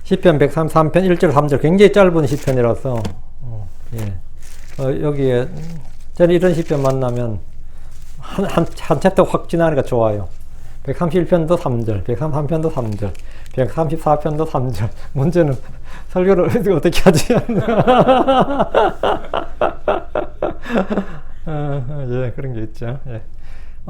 시편 133편 1절 3절 굉장히 짧은 시편이라서 여기에 저는 이런 시편 만나면 한 챕터 확 지나니까 좋아요. 131편도 3절, 133편도 3절, 134편도 3절. 문제는 설교를 어떻게 하지? 예, 그런 게 있죠. 예.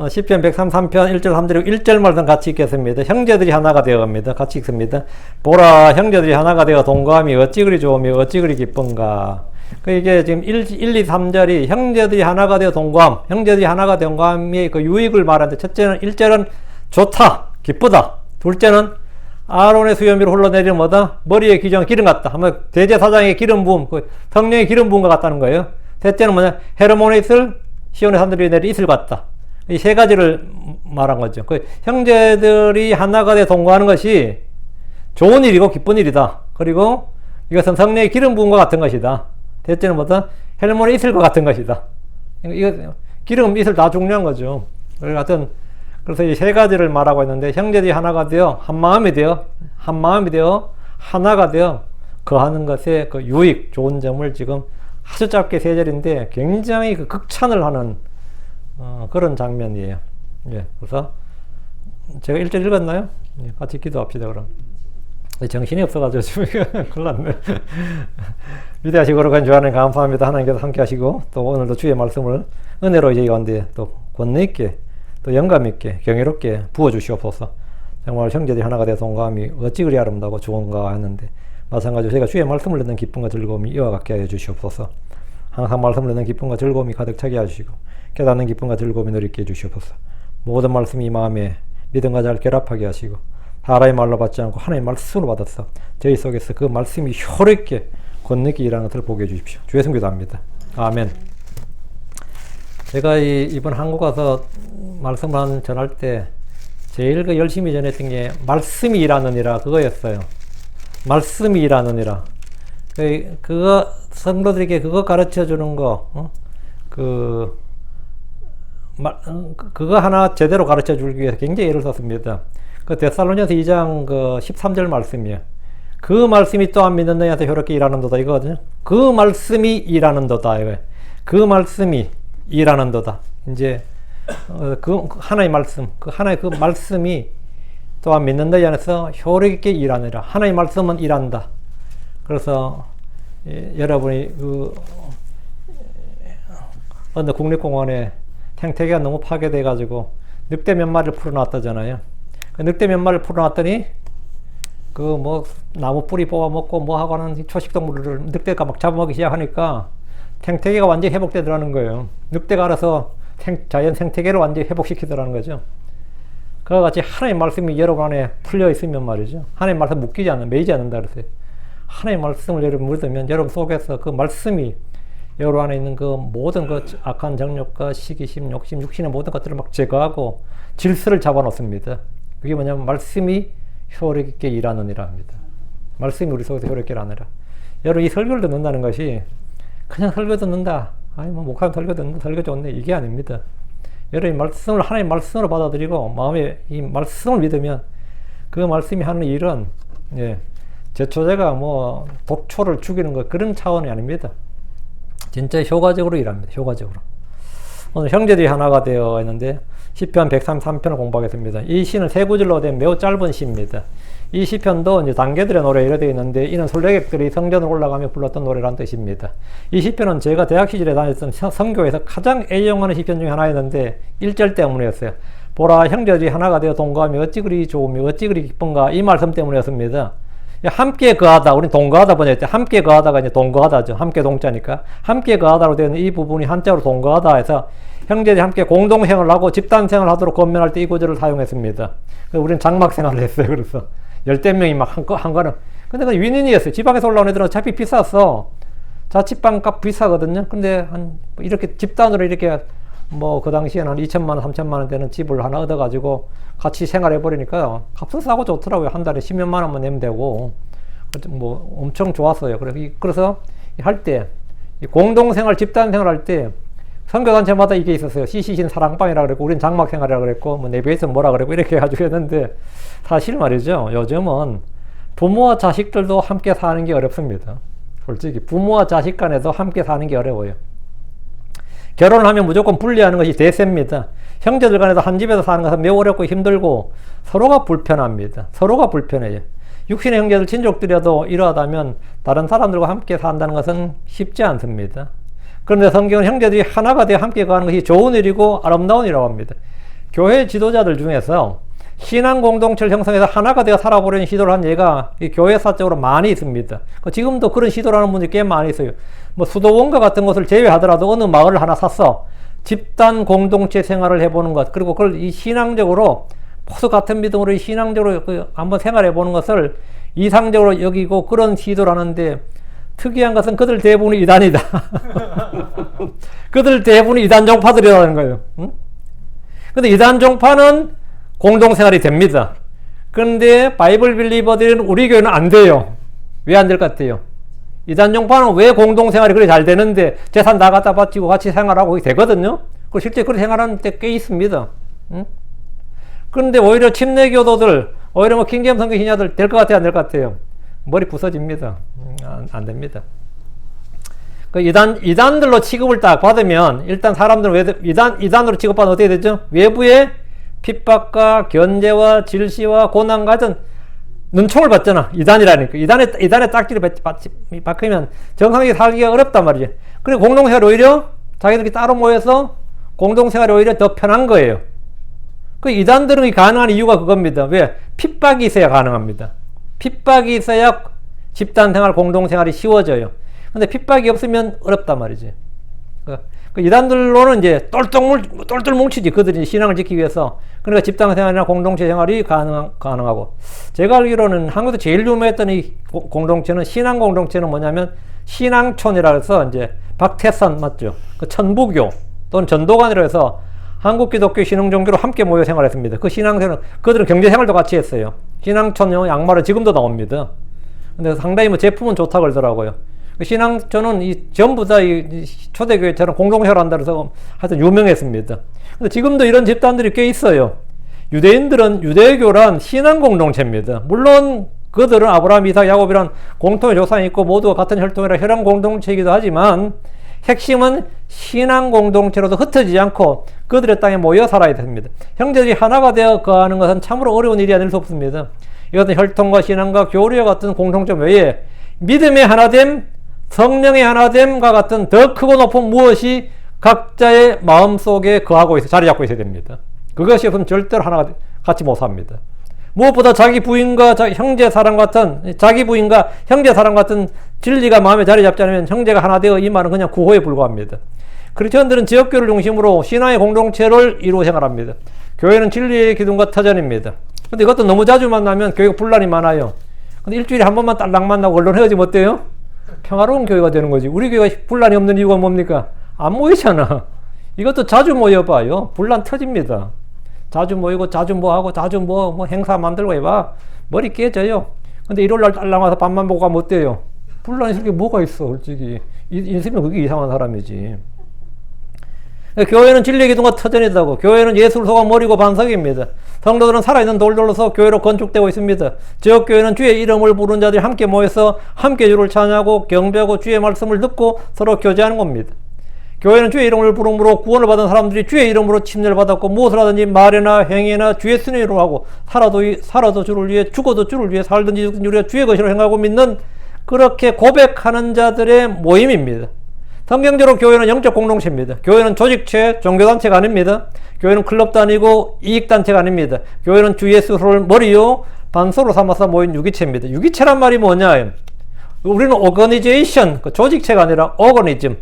시편 133편 1절 3절 1절 말씀 같이 읽겠습니다. 형제들이 하나가 되어갑니다. 같이 읽습니다. 보라, 형제들이 하나가 되어 동거함이 어찌 그리 좋으며 어찌 그리 기쁜가. 이게 지금 1, 2, 3절이 형제들이 하나가 되어 동거함, 형제들이 하나가 되어 동거함의 그 유익을 말하는데, 첫째는 1절은 좋다, 기쁘다. 둘째는 아론의 수염위로 흘러내리는 뭐다? 머리에 기정 기름 같다. 하면 대제사장의 기름 부음, 그 성령의 기름 부음과 같다는 거예요. 셋째는 뭐냐? 헤르몬의 이슬, 시온의 산들이 내린 이슬 같다. 이 세 가지를 말한 거죠. 그 형제들이 하나가 되어 동거하는 것이 좋은 일이고 기쁜 일이다. 그리고 이것은 성령의 기름 부음과 같은 것이다. 셋째는 뭐다? 헤르몬의 이슬과 같은 것이다. 이거 기름, 이슬 다 중요한 거죠. 그래서 이 세 가지를 말하고 있는데, 형제들이 하나가 되어 한 마음이 되어 하나가 되어 거하는 것의 그 유익, 좋은 점을 지금 아주 짧게 세 절인데 굉장히 그 극찬을 하는 그런 장면이에요. 예, 그래서 제가 1절 읽었나요? 예, 같이 기도합시다. 그럼 정신이 없어가지고 지금 큰일 났네. 위대하시고 거룩한 주 하나님 감사합니다. 하나님께서 함께 하시고 또 오늘도 주의 말씀을 은혜로 저희 가운데 또 권능 있게 또 영감 있게 경이롭게 부어주시옵소서. 정말 형제들이 하나가 되어 동감이 어찌 그리 아름다고 좋은가 하는데, 마찬가지로 제가 주의 말씀을 듣는 기쁨과 즐거움이 이와 같게 하여 주시옵소서. 항상 말씀을 듣는 기쁨과 즐거움이 가득 차게 하시고 깨닫는 기쁨과 즐거움이 누리게 해주시옵소서. 모든 말씀이 이 마음에 믿음과 잘 결합하게 하시고 사람의 말로 받지 않고 하나님의 말씀으로 받아서 저희 속에서 그 말씀이 효력있게 권능있게 일하는 것을 보게 해주십시오. 주의 성기도 합니다. 아멘. 제가 이번 한국 가서 말씀을 전할 때 제일 그 열심히 전했던 게 말씀이 일하느니라 그거였어요. 말씀이 일하느니라. 그거 성도들에게 그거 가르쳐 주는 거, 그거 하나 제대로 가르쳐 주기 위해서 굉장히 애를 썼습니다. 그 데살로니가서 2장 그 13절 말씀이에요. 그 말씀이 또 안 믿는 너희한테 효롭게 일하는도다 이거거든요. 그 말씀이 일하는도다 이거. 그 말씀이 일하는도다. 이제 그 하나의 말씀, 그 하나의 그 말씀이 또 안 믿는 너희 안에서 효력있게 일하느라. 하나의 말씀은 일한다. 그래서 여러분이 그 어느 국립공원에 생태계가 너무 파괴돼 가지고 늑대 몇 마리를 풀어놨다잖아요. 그 늑대 몇 마리를 풀어놨더니 그 뭐 나무 뿌리 뽑아 먹고 뭐 하고 하는 초식동물을 늑대가 막 잡아먹기 시작하니까 생태계가 완전히 회복되더라는 거예요. 늑대가 알아서 자연 생태계를 완전히 회복시키더라는 거죠. 그와 같이 하나님의 말씀이 여러분 안에 풀려 있으면 말이죠. 하나님의 말씀 묶이지 않는, 매이지 않는다 그랬어요. 하나님의 말씀을 여러분 묻으면 여러분 속에서 그 말씀이 여러분 안에 있는 그 모든 그 악한 정욕과 시기심, 욕심, 육신의 모든 것들을 막 제거하고 질서를 잡아놓습니다. 그게 뭐냐면 말씀이 효력있게 일하느니라 합니다. 말씀이 우리 속에서 효력있게 일하느니라. 여러분 이 설교를 듣는다는 것이 그냥 설교 듣는다. 아니 뭐 목사님 설교 듣는다. 설교 좋네. 이게 아닙니다. 여러분이 말씀을 하나님의 말씀으로 받아들이고 마음에 이 말씀을 믿으면 그 말씀이 하는 일은 제초제가 뭐 독초를 죽이는 것 그런 차원이 아닙니다. 진짜 효과적으로 일합니다. 효과적으로. 오늘 형제들이 하나가 되어 있는데 시편 133편을 공부하겠습니다. 이 시는 세 구절로 된 매우 짧은 시입니다. 이 시편도 이제 단계들의 노래 이래 되어 있는데 이는 순례객들이 성전으로 올라가며 불렀던 노래라는 뜻입니다. 이 시편은 제가 대학 시절에 다녔던 선교에서 가장 애용하는 시편 중에 하나였는데 1절 때문이었어요. 보라, 형제들이 하나가 되어 동거하며 어찌 그리 좋으며 어찌 그리 기쁜가, 이 말씀 때문이었습니다. 함께 거하다, 우리 동거하다 번역할 때 함께 거하다가 이제 동거하다죠. 함께 동자니까. 함께 거하다로 되어 있는 이 부분이 한자로 동거하다 해서 형제들이 함께 공동생활을 하고 집단생활을 하도록 권면할 때 이 구절을 사용했습니다. 우리는 장막생활을 했어요. 그래서 열댓 명이 막 한가는. 근데 그 윈윈이었어요. 지방에서 올라온 애들은 어차피 비쌌어. 자취방 값 비싸거든요. 근데 이렇게 집단으로 이렇게 뭐 그 당시에는 한 2천만 원, 3천만 원 되는 집을 하나 얻어가지고 같이 생활해버리니까 값은 싸고 좋더라고요. 한 달에 10몇만 원만 내면 되고. 뭐 엄청 좋았어요. 그래서 할 때, 공동생활, 집단생활 할 때 선교단체마다 이게 있었어요. CCC는 사랑방이라 그랬고, 우린 장막생활이라 그랬고, 뭐 내비에서는 뭐라 그랬고, 이렇게 해가지고 했는데, 사실 말이죠. 요즘은 부모와 자식들도 함께 사는 게 어렵습니다. 솔직히 부모와 자식 간에도 함께 사는 게 어려워요. 결혼을 하면 무조건 분리하는 것이 대세입니다. 형제들 간에도 한 집에서 사는 것은 매우 어렵고 힘들고 서로가 불편합니다. 서로가 불편해요. 육신의 형제들 친족들이라도 이러하다면 다른 사람들과 함께 산다는 것은 쉽지 않습니다. 그런데 성경은 형제들이 하나가 되어 함께 가는 것이 좋은 일이고 아름다운 일이라고 합니다. 교회 지도자들 중에서 신앙 공동체를 형성해서 하나가 되어 살아보려는 시도를 한 예가 이 교회사적으로 많이 있습니다. 지금도 그런 시도를 하는 분들이 꽤 많이 있어요. 뭐 수도원과 같은 곳을 제외하더라도 어느 마을을 하나 사서 집단 공동체 생활을 해보는 것, 그리고 그걸 이 신앙적으로 포수 같은 믿음으로 신앙적으로 한번 생활해 보는 것을 이상적으로 여기고 그런 시도를 하는데, 특이한 것은 그들 대부분이 이단이다. 그들 대부분이 이단 종파들이라는 거예요. 응? 근데 이단 종파는 공동생활이 됩니다. 그런데 바이블 빌리버들은 우리 교회는 안 돼요. 왜 안 될 것 같아요? 이단 종파는 왜 공동생활이 그렇게 잘 되는데 재산 다 갖다 바치고 같이 생활하고 되거든요. 그리고 실제 그렇게 생활하는 때 꽤 있습니다. 응? 그런데 오히려 침례교도들, 오히려 뭐 킹제임 성경 신자들 될 것 같아요, 안 될 것 같아요? 머리 부서집니다. 안 됩니다. 그 이단들로 취급을 딱 받으면, 일단 사람들은 왜 이단으로 취급받으면 어떻게 되죠? 외부의 핍박과 견제와 질시와 고난과 같은 눈총을 받잖아. 이단이라니까. 이단의 딱지를 박히면 정상적으로 살기가 어렵단 말이죠. 그리고 공동생활 오히려 자기들이 따로 모여서 공동생활이 오히려 더 편한 거예요. 그 이단들은 가능한 이유가 그겁니다. 왜? 핍박이 있어야 가능합니다. 핍박이 있어야 집단생활, 공동생활이 쉬워져요. 근데 핍박이 없으면 어렵단 말이지. 그 이단들로는 이제 똘똘 뭉치지. 그들이 신앙을 지키기 위해서. 그러니까 집단생활이나 공동체 생활이 가능하고. 제가 알기로는 한국에서 제일 유명했던 이 공동체는, 신앙 공동체는 뭐냐면, 신앙촌이라 해서 이제 박태선 맞죠? 그 천부교 또는 전도관이라 해서 한국 기독교 신흥종교로 함께 모여 생활했습니다. 그 신앙생활, 그들은 경제생활도 같이 했어요. 신앙촌 양말은 지금도 나옵니다. 근데 상당히 뭐 제품은 좋다고 그러더라고요. 신앙촌은 전부 다 이 초대교회처럼 공동생활 한다 그래서 하여튼 유명했습니다. 근데 지금도 이런 집단들이 꽤 있어요. 유대인들은 유대교란 신앙 공동체입니다. 물론 그들은 아브라함, 이삭, 야곱이란 공통의 조상이 있고 모두가 같은 혈통이라 혈연 공동체이기도 하지만 핵심은 신앙 공동체로도 흩어지지 않고 그들의 땅에 모여 살아야 됩니다. 형제들이 하나가 되어 거하는 것은 참으로 어려운 일이 아닐 수 없습니다. 이것은 혈통과 신앙과 교류와 같은 공통점 외에 믿음의 하나됨, 성령의 하나됨과 같은 더 크고 높은 무엇이 각자의 마음속에 거하고 있어 자리 잡고 있어야 됩니다. 그것이 없으면 절대로 하나가 같이 못 삽니다. 무엇보다 자기 부인과 형제 사랑 같은 진리가 마음에 자리 잡지 않으면 형제가 하나 되어 이 말은 그냥 구호에 불과합니다. 크리스천들은 지역교를 중심으로 신앙의 공동체를 이루어 생활합니다. 교회는 진리의 기둥과 터전입니다. 근데 이것도 너무 자주 만나면 교회가 분란이 많아요. 근데 일주일에 한 번만 딸랑 만나고 얼른 헤어지면 어때요? 평화로운 교회가 되는 거지. 우리 교회가 분란이 없는 이유가 뭡니까? 안 모이잖아. 이것도 자주 모여봐요. 분란 터집니다. 자주 모이고 자주 뭐하고 자주 뭐 행사 만들고 해봐. 머리 깨져요. 근데 일요일날 딸랑 와서 밥만 보고 가면 어때요? 분란이 있을 게 뭐가 있어, 솔직히. 있으면 그게 이상한 사람이지. 교회는 진리의 기둥과 터전이다고. 교회는 예수를 속아 머리고 반석입니다. 성도들은 살아있는 돌들로서 교회로 건축되고 있습니다. 지역교회는 주의 이름을 부른 자들이 함께 모여서 함께 주를 찬양하고 경배하고 주의 말씀을 듣고 서로 교제하는 겁니다. 교회는 주의 이름을 부름으로 구원을 받은 사람들이 주의 이름으로 침례를 받았고 무엇을 하든지 말이나 행위나 주의 순의 이름으로 하고 살아도 주를 위해 죽어도 주를 위해 살든지 죽든지 우리가 주의 것이라고 행하고 믿는 그렇게 고백하는 자들의 모임입니다. 성경적으로 교회는 영적 공동체입니다. 교회는 조직체, 종교단체가 아닙니다. 교회는 클럽도 아니고 이익단체가 아닙니다. 교회는 주 예수를 머리요 반소로 삼아서 모인 유기체입니다. 유기체란 말이 뭐냐? 우리는 오거니제이션, 조직체가 아니라 오거니즘,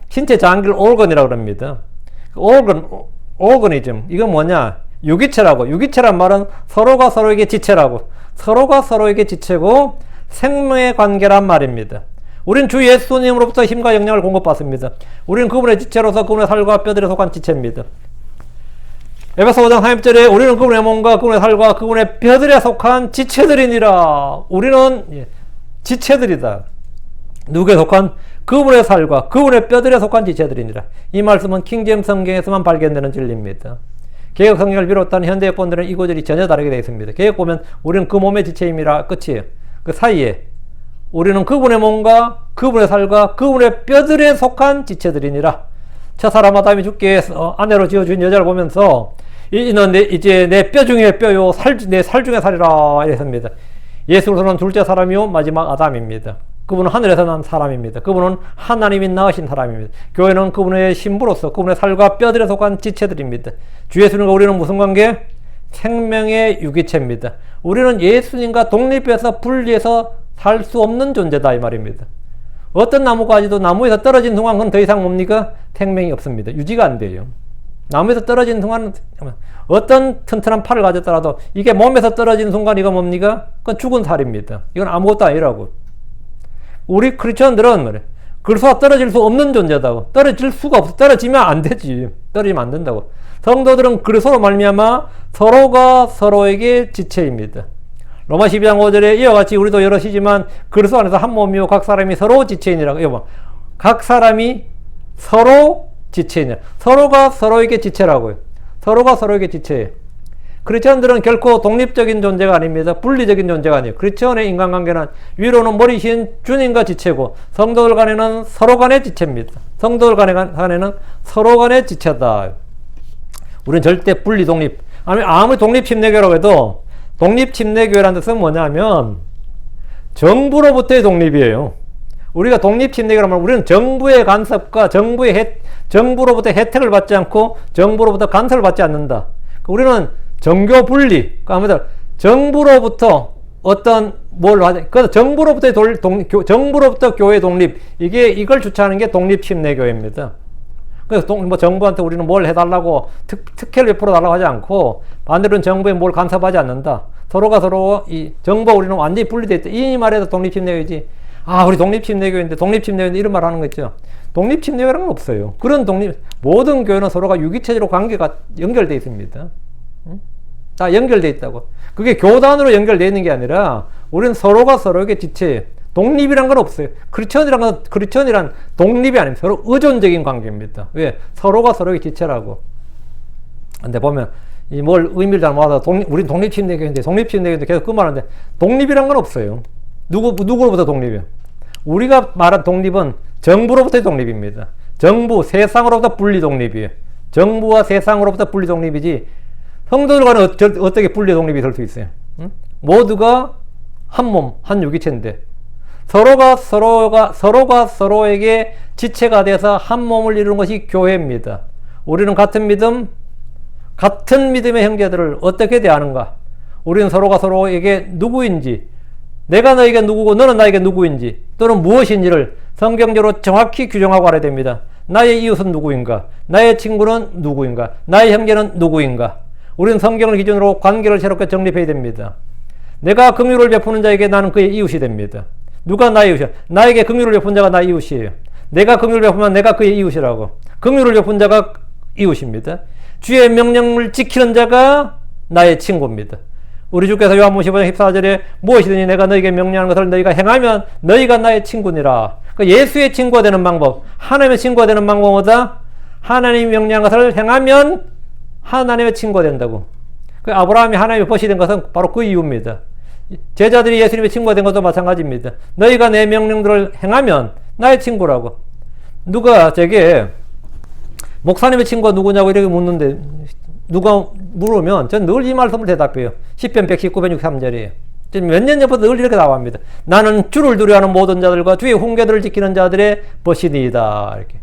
신체 장기를 organ이라고 합니다. 오거니즘, 이건 뭐냐? 유기체라고. 유기체란 말은 서로가 서로에게 지체라고. 서로가 서로에게 지체고 생명의 관계란 말입니다. 우린 주 예수님으로부터 힘과 영향을 공급받습니다. 우리는 그분의 지체로서 그분의 살과 뼈들에 속한 지체입니다. 에베소 5장 30절에 우리는 그분의 몸과 그분의 살과 그분의 뼈들에 속한 지체들이니라. 우리는 지체들이다. 누구에 속한? 그분의 살과 그분의 뼈들에 속한 지체들이니라. 이 말씀은 킹제임 성경에서만 발견되는 진리입니다. 개혁 성경을 비롯한 현대의 본들은 이 구절이 전혀 다르게 되어 있습니다. 개혁 보면 우리는 그 몸의 지체임이라 끝이에요. 그 사이에 우리는 그분의 몸과 그분의 살과 그분의 뼈들에 속한 지체들이니라. 첫사람 아담이 죽기 위해서 아내로 지어준 여자를 보면서 이는 이제 내 뼈 중에 뼈요 내 살 중에 살이라 이랬습니다. 예수로서는 둘째 사람이요 마지막 아담입니다. 그분은 하늘에서 난 사람입니다. 그분은 하나님이 낳으신 사람입니다. 교회는 그분의 신부로서 그분의 살과 뼈들에 속한 지체들입니다. 주 예수님과 우리는 무슨 관계? 생명의 유기체입니다. 우리는 예수님과 독립해서 분리해서 살 수 없는 존재다 이 말입니다. 어떤 나무가지도 나무에서 떨어진 동안 그건 더 이상 뭡니까? 생명이 없습니다. 유지가 안 돼요. 나무에서 떨어진 동안 어떤 튼튼한 팔을 가졌더라도 이게 몸에서 떨어지는 순간 이거 뭡니까? 그건 죽은 살입니다. 이건 아무것도 아니라고. 우리 크리스천들은 그래. 그리스도와 떨어질 수 없는 존재다고. 떨어질 수가 없어. 떨어지면 안 되지. 떨어지면 안 된다고. 성도들은 그리스도로 말미암아 서로가 서로에게 지체입니다. 로마 12장 5절에 이와 같이 우리도 여럿이지만 그리스도 안에서 한 몸이요 각 사람이 서로 지체이니라. 여보, 각 사람이 서로 지체이냐. 서로가 서로에게 지체라고요. 서로가 서로에게 지체예요. 크리스천들은 결코 독립적인 존재가 아닙니다. 분리적인 존재가 아니에요. 크리스천의 인간관계는 위로는 머리신 주님과 지체고 성도들 간에는 서로 간의 지체입니다. 성도들 간에는 서로 간의 지체다. 우리는 절대 분리 독립. 아무리 독립 침례교라고 해도 독립 침례교회라는 뜻은 뭐냐면 정부로부터의 독립이에요. 우리가 독립 침례교라면 우리는 정부의 간섭과 정부로부터 혜택을 받지 않고 정부로부터 간섭을 받지 않는다. 우리는 정교 분리, 그러니까 정부로부터 어떤 뭘 하자. 그래서 정부로부터 교회 독립, 이걸 주창하는 게 독립 침례교회입니다. 그래서 정부한테 우리는 뭘 해달라고 특혜를 베풀어 달라고 하지 않고 반대로는 정부에 뭘 간섭하지 않는다. 서로가 서로 정부와 우리는 완전히 분리되어 있다. 이 말에도 독립 침례교회지. 우리 독립 침례교회인데 이런 말 하는 거 있죠. 독립 침례교회라는 건 없어요. 그런 모든 교회는 서로가 유기체제로 관계가 연결되어 있습니다. 다 연결되어 있다고. 그게 교단으로 연결되어 있는 게 아니라 우리는 서로가 서로에게 지체예요. 독립이란 건 없어요. 크리스천이란 독립이 아닙니다. 서로 의존적인 관계입니다. 왜? 서로가 서로에게 지체라고. 근데 보면 뭘 의미를 잘못하다 우린 독립침례교회인데 독립침례교회인데 계속 그 말하는데 독립이란 건 없어요. 누구로부터 독립이에요? 우리가 말한 독립은 정부로부터의 독립입니다. 정부, 세상으로부터 분리 독립이에요. 정부와 세상으로부터 분리 독립이지 성도들 간에 어떻게 분리 독립이 될 수 있어요? 응? 모두가 한 몸, 한 유기체인데 서로가 서로에게 지체가 돼서 한 몸을 이루는 것이 교회입니다. 우리는 같은 믿음의 형제들을 어떻게 대하는가? 우리는 서로가 서로에게 누구인지, 내가 너에게 누구고 너는 나에게 누구인지, 또는 무엇인지를 성경적으로 정확히 규정하고 알아야 됩니다. 나의 이웃은 누구인가? 나의 친구는 누구인가? 나의 형제는 누구인가? 우리는 성경을 기준으로 관계를 새롭게 정립해야 됩니다. 내가 긍휼을 베푸는 자에게 나는 그의 이웃이 됩니다. 누가 나의 이웃이야? 나에게 긍휼을 베푼 자가 나의 이웃이에요. 내가 긍휼을 베푸면 내가 그의 이웃이라고. 긍휼을 베푼 자가 이웃입니다. 주의 명령을 지키는 자가 나의 친구입니다. 우리 주께서 요한복음 15장 14절에 무엇이든지 내가 너에게 명령하는 것을 너희가 행하면 너희가 나의 친구니라. 그러니까 예수의 친구가 되는 방법, 하나님의 친구가 되는 방법은 뭐다? 하나님이 명령한 것을 행하면 하나님의 친구가 된다고. 아브라함이 하나님의 벗이 된 것은 바로 그 이유입니다. 제자들이 예수님의 친구가 된 것도 마찬가지입니다. 너희가 내 명령들을 행하면 나의 친구라고. 누가 제게 목사님의 친구가 누구냐고 이렇게 묻는데 누가 물으면 전 늘 이 말씀을 대답해요. 10편 119편 63절이에요. 몇 년 전부터 늘 이렇게 나옵니다. 나는 주를 두려워하는 모든 자들과 주의 훈계들을 지키는 자들의 벗이니이다. 이렇게.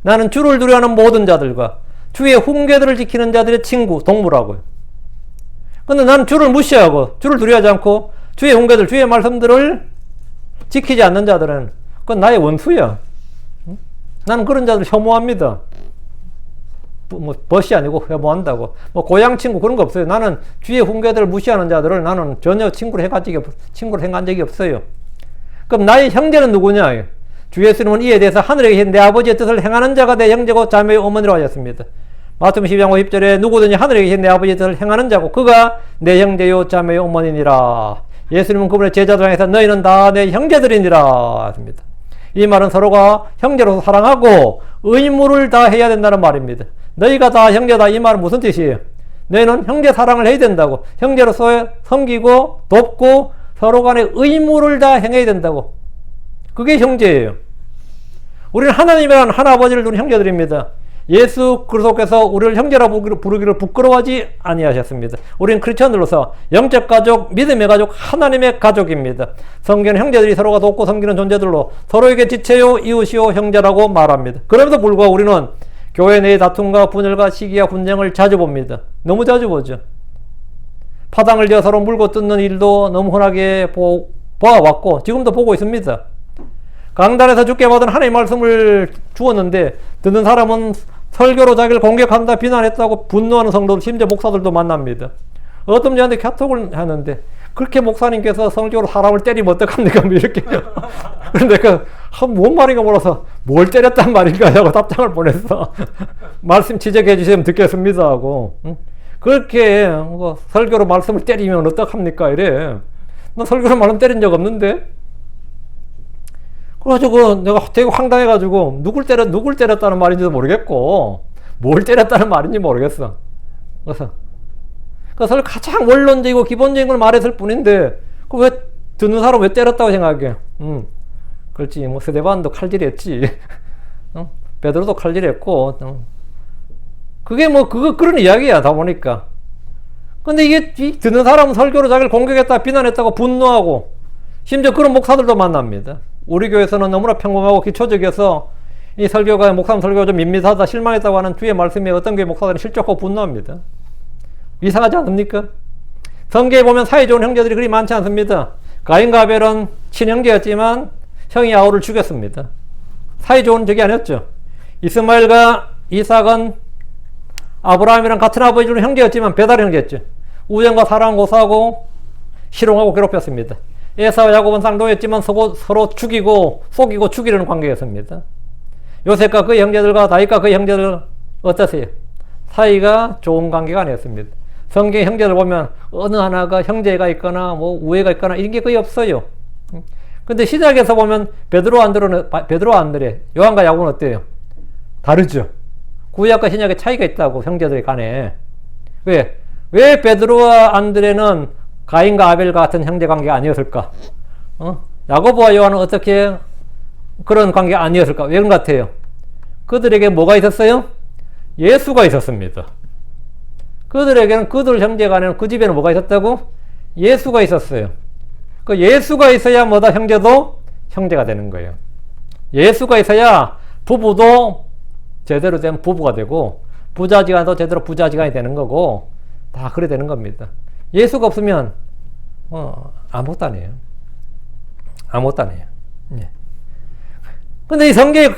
나는 주를 두려워하는 모든 자들과 주의 훈계들을 지키는 자들의 친구, 동무라고요. 근데 나는 주를 무시하고 주를 두려워하지 않고 주의 훈계들, 주의 말씀들을 지키지 않는 자들은 그건 나의 원수야. 나는 그런 자들을 혐오합니다. 벗이 아니고 혐오한다고. 고향 친구 그런 거 없어요. 나는 주의 훈계들을 무시하는 자들을 나는 전혀 친구를 행한 적이 없어요. 그럼 나의 형제는 누구냐? 주 예수님은 이에 대해서 하늘에 계신 내 아버지의 뜻을 행하는 자가 내 형제고 자매의 어머니로 하셨습니다. 마태복음 12장 50절에 누구든지 하늘에 계신 내 아버지의 뜻을 행하는 자고 그가 내 형제요 자매요 어머니니라. 예수님은 그분의 제자들 향해서 너희는 다 내 형제들이니라 하십니다. 이 말은 서로가 형제로서 사랑하고 의무를 다 해야 된다는 말입니다. 너희가 다 형제다 이 말은 무슨 뜻이에요? 너희는 형제 사랑을 해야 된다고. 형제로서 섬기고 돕고 서로 간에 의무를 다 행해야 된다고. 그게 형제예요. 우리는 하나님이라는 하나아버지를 두는 형제들입니다. 예수 그리스도께서 우리를 형제라 부르기를 부끄러워하지 아니하셨습니다. 우리는 크리스천들로서 영적 가족, 믿음의 가족, 하나님의 가족입니다. 성경은 형제들이 서로가 돕고 섬기는 존재들로 서로에게 지체요, 이웃이요, 형제라고 말합니다. 그럼에도 불구하고 우리는 교회 내의 다툼과 분열과 시기와 분쟁을 자주 봅니다. 너무 자주 보죠. 파당을 지어 서로 물고 뜯는 일도 너무 흔하게 보아왔고 지금도 보고 있습니다. 강단에서 주께 받은 하나님의 말씀을 주었는데 듣는 사람은 설교로 자기를 공격한다, 비난했다고 분노하는 성도들, 심지어 목사들도 만납니다. 어떤 저한테 카톡을 하는데 그렇게 목사님께서 설교로 사람을 때리면 어떡합니까? 이렇게. 그런데 뭔 말인가 몰라서 뭘 때렸단 말인가 하고 답장을 보냈어. 말씀 지적해 주시면 듣겠습니다 하고. 그렇게 설교로 말씀을 때리면 어떡합니까? 이래. 나 설교로 말씀 때린 적 없는데? 그래가지고 내가 되게 황당해가지고 누굴 때렸다는 말인지도 모르겠고 뭘 때렸다는 말인지 모르겠어. 그래서 설교 가장 원론적이고 기본적인 걸 말했을 뿐인데 왜 듣는 사람 왜 때렸다고 생각해? 그렇지. 뭐 스데반도 칼질했지. 베드로도 칼질했고. 그게 뭐 그런 이야기야 다 보니까. 근데 이게 듣는 사람은 설교로 자기를 공격했다, 비난했다고 분노하고 심지어 그런 목사들도 만납니다. 우리 교회에서는 너무나 평범하고 기초적이어서 이 설교가 목사님 설교가 좀 밋밋하다, 실망했다고 하는 주의 말씀에 어떤 교회 목사들은 실족하고 분노합니다. 이상하지 않습니까? 성경에 보면 사이 좋은 형제들이 그리 많지 않습니다. 가인과 아벨은 친형제였지만 형이 아우를 죽였습니다. 사이 좋은 적이 아니었죠. 이스마엘과 이삭은 아브라함이랑 같은 아버지로 형제였지만 배달의 형제였죠. 우정과 사랑 고사하고 희롱하고 괴롭혔습니다. 에사와 야곱은 쌍둥이였지만 서로 죽이고 속이고 죽이려는 관계였습니다. 요셉과 그 형제들과 다윗과 그 형제들 어떠세요? 사이가 좋은 관계가 아니었습니다. 성경 형제들 보면 어느 하나가 형제가 있거나 뭐 우애가 있거나 이런 게 거의 없어요. 근데 시작에서 보면 베드로와 안드레, 요한과 야고보는 어때요? 다르죠. 구약과 신약의 차이가 있다고 형제들 간에. 왜 베드로와 안드레는 가인과 아벨과 같은 형제 관계가 아니었을까? 야고보와 요한은 어떻게 그런 관계가 아니었을까? 왜 그런 것 같아요? 그들에게 뭐가 있었어요? 예수가 있었습니다. 그들에게는 그들 형제 간에는 그 집에는 뭐가 있었다고? 예수가 있었어요. 그 예수가 있어야 뭐다? 형제도 형제가 되는 거예요. 예수가 있어야 부부도 제대로 된 부부가 되고 부자지간도 제대로 부자지간이 되는 거고 다 그래 되는 겁니다. 예수가 없으면 아무것도 아니에요. 아무것도 아니에요. 예. 근데 이 성경에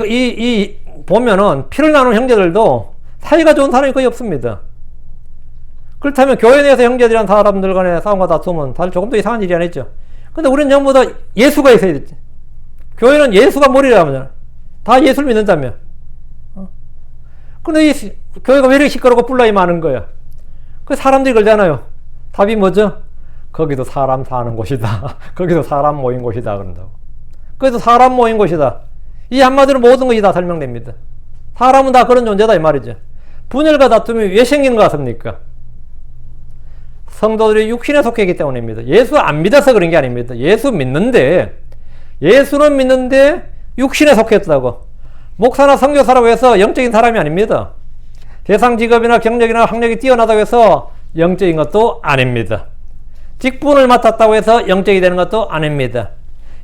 보면은 피를 나눈 형제들도 사이가 좋은 사람이 거의 없습니다. 그렇다면 교회 내에서 형제들이란 사람들 간의 싸움과 다툼은 사실 조금 더 이상한 일이 아니죠. 근데 우리는 전부 다 예수가 있어야 되지. 교회는 예수가 머리라면 다 예수를 믿는다며. 근데 이 교회가 왜 이렇게 시끄럽고 뿔나이 많은 거야? 그 사람들이 그러잖아요. 답이 뭐죠? 거기도 사람 사는 곳이다. 거기도 사람 모인 곳이다. 그런다고. 그래서 사람 모인 곳이다. 이 한마디로 모든 것이 다 설명됩니다. 사람은 다 그런 존재다. 이 말이죠. 분열과 다툼이 왜 생기는 것 같습니까? 성도들이 육신에 속해 있기 때문입니다. 예수 안 믿어서 그런 게 아닙니다. 예수는 믿는데 육신에 속했다고. 목사나 선교사라고 해서 영적인 사람이 아닙니다. 세상 직업이나 경력이나 학력이 뛰어나다고 해서 영적인 것도 아닙니다. 직분을 맡았다고 해서 영적이 되는 것도 아닙니다.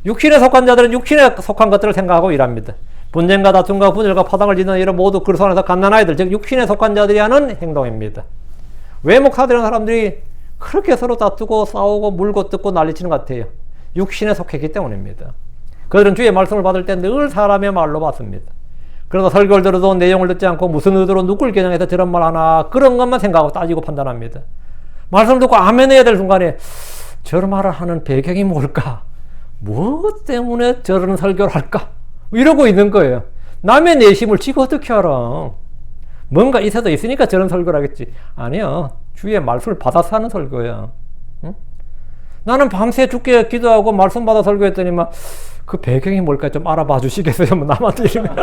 육신에 속한 자들은 육신에 속한 것들을 생각하고 일합니다. 분쟁과 다툼과 분열과 파당을 짓는 일은 모두 그 손에서 갓난아이들, 즉 육신에 속한 자들이 하는 행동입니다. 왜 목사들이라는 사람들이 그렇게 서로 다투고 싸우고 물고 뜯고 난리치는 것 같아요? 육신에 속했기 때문입니다. 그들은 주의 말씀을 받을 때 늘 사람의 말로 받습니다. 그래서 설교를 들어도 내용을 듣지 않고 무슨 의도로 누굴 겨냥해서 저런 말 하나 그런 것만 생각하고 따지고 판단합니다. 말씀을 듣고 아멘 해야 될 순간에 저런 말을 하는 배경이 뭘까? 뭐 때문에 저런 설교를 할까? 이러고 있는 거예요. 남의 내심을 지가 어떻게 알아? 뭔가 있어도 있으니까 저런 설교를 하겠지. 아니야. 주의 말씀을 받아서 하는 설교야. 응? 나는 밤새 죽게 기도하고 말씀 받아 설교했더니만 그 배경이 뭘까 좀 알아봐 주시겠어요? 뭐 남한테 이러면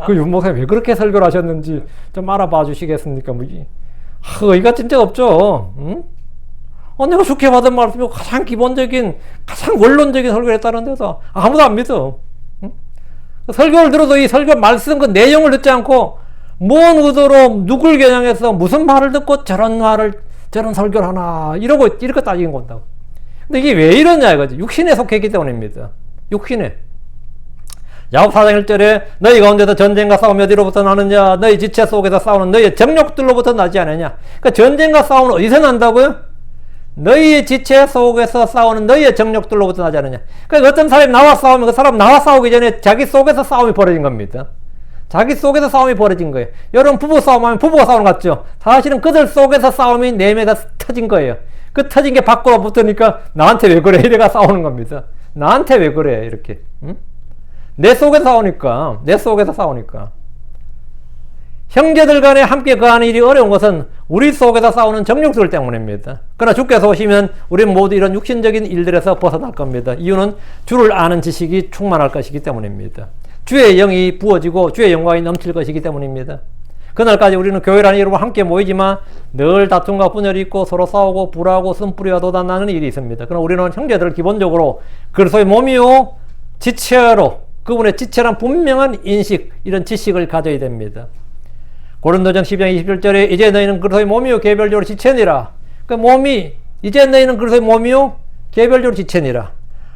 그 윤 목사님 왜 그렇게 설교를 하셨는지 좀 알아봐 주시겠습니까? 뭐 의의가 진짜 없죠. 응? 내가 좋게 받은 말씀이 가장 기본적인, 가장 원론적인 설교를 했다는 데서 아무도 안 믿어. 응? 설교를 들어도 이 설교 말씀 그 내용을 듣지 않고 뭔 의도로 누굴 겨냥해서 무슨 말을 듣고 저런 설교를 하나 이렇게 따지는 건다. 근데 이게 왜 이러냐 이거지. 육신에 속했기 때문입니다. 육신에. 야곱 4장 1절에 너희 가운데서 전쟁과 싸움이 어디로부터 나느냐, 너희 지체 속에서 싸우는 너희의 정욕들로부터 나지 않느냐. 그러니까 전쟁과 싸움은 어디서 난다고요? 너희의 지체 속에서 싸우는 너희의 정욕들로부터 나지 않느냐. 그러니까 어떤 사람이 나와 싸우면 그 사람 나와 싸우기 전에 자기 속에서 싸움이 벌어진 겁니다. 자기 속에서 싸움이 벌어진 거예요. 여러분 부부 싸움하면 부부가 싸우는 것 같죠? 사실은 그들 속에서 싸움이 내면에서 터진 거예요. 그 터진 게 밖으로 붙으니까 나한테 왜 그래? 이래가 싸우는 겁니다. 나한테 왜 그래? 이렇게. 응? 내 속에서 싸우니까. 내 속에서 싸우니까. 형제들 간에 함께 거하는 일이 어려운 것은 우리 속에서 싸우는 정욕들 때문입니다. 그러나 주께서 오시면 우리는 모두 이런 육신적인 일들에서 벗어날 겁니다. 이유는 주를 아는 지식이 충만할 것이기 때문입니다. 주의 영이 부어지고 주의 영광이 넘칠 것이기 때문입니다. 그날까지 우리는 교회라는 이름으로 함께 모이지만 늘 다툼과 분열이 있고 서로 싸우고 불하고 쓴뿌리와 도단나는 일이 있습니다. 그러나 우리는 형제들을 기본적으로 그리스도의 몸이요 지체로 그분의 지체란 분명한 인식, 이런 지식을 가져야 됩니다. 고린도전 12장 21절에 이제 너희는 그리스도의 몸이요 개별적으로 지체니라. 그 몸이 이제 너희는 그리스도의 몸이요 개별적으로 지체니라.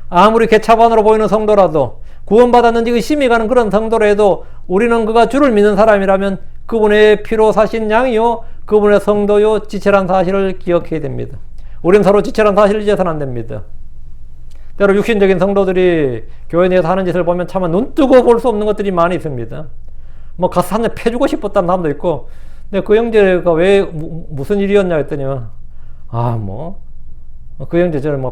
아무리 개차반으로 보이는 성도라도 구원받았는지 의심이 가는 그런 성도라도 우리는 그가 주를 믿는 사람이라면 그분의 피로 사신 양이요 그분의 성도요 지체란 사실을 기억해야 됩니다. 우리는 서로 지체란 사실을 잊어서는 안 됩니다. 때로 육신적인 성도들이 교회 내에서 하는 짓을 보면 차마 눈 뜨고 볼 수 없는 것들이 많이 있습니다. 뭐 가서 한 대 패주고 싶었다는 사람도 있고, 근데 그 형제가 왜 무슨 일이었냐 했더니 그 형제 저를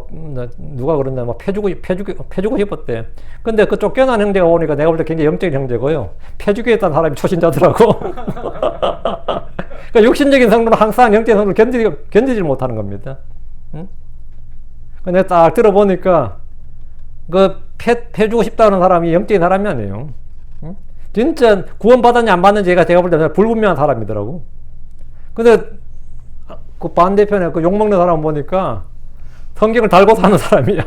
누가 그런다 패주고 싶었대. 근데 그 쫓겨난 형제가 오니까 내가 볼 때 굉장히 영적인 형제고요. 패주겠다는 사람이 초신자더라고. 그러니까 육신적인 성도는 항상 영적인 성도를 견디지 못하는 겁니다. 응? 내가 딱 들어보니까 그 패주고 싶다는 사람이 영적인 사람이 아니에요. 응? 진짜 구원받았냐 안 받는지 제가 볼 때 불분명한 사람이더라고. 근데 그 반대편에 그 욕먹는 사람 보니까 성경을 달고 사는 사람이야.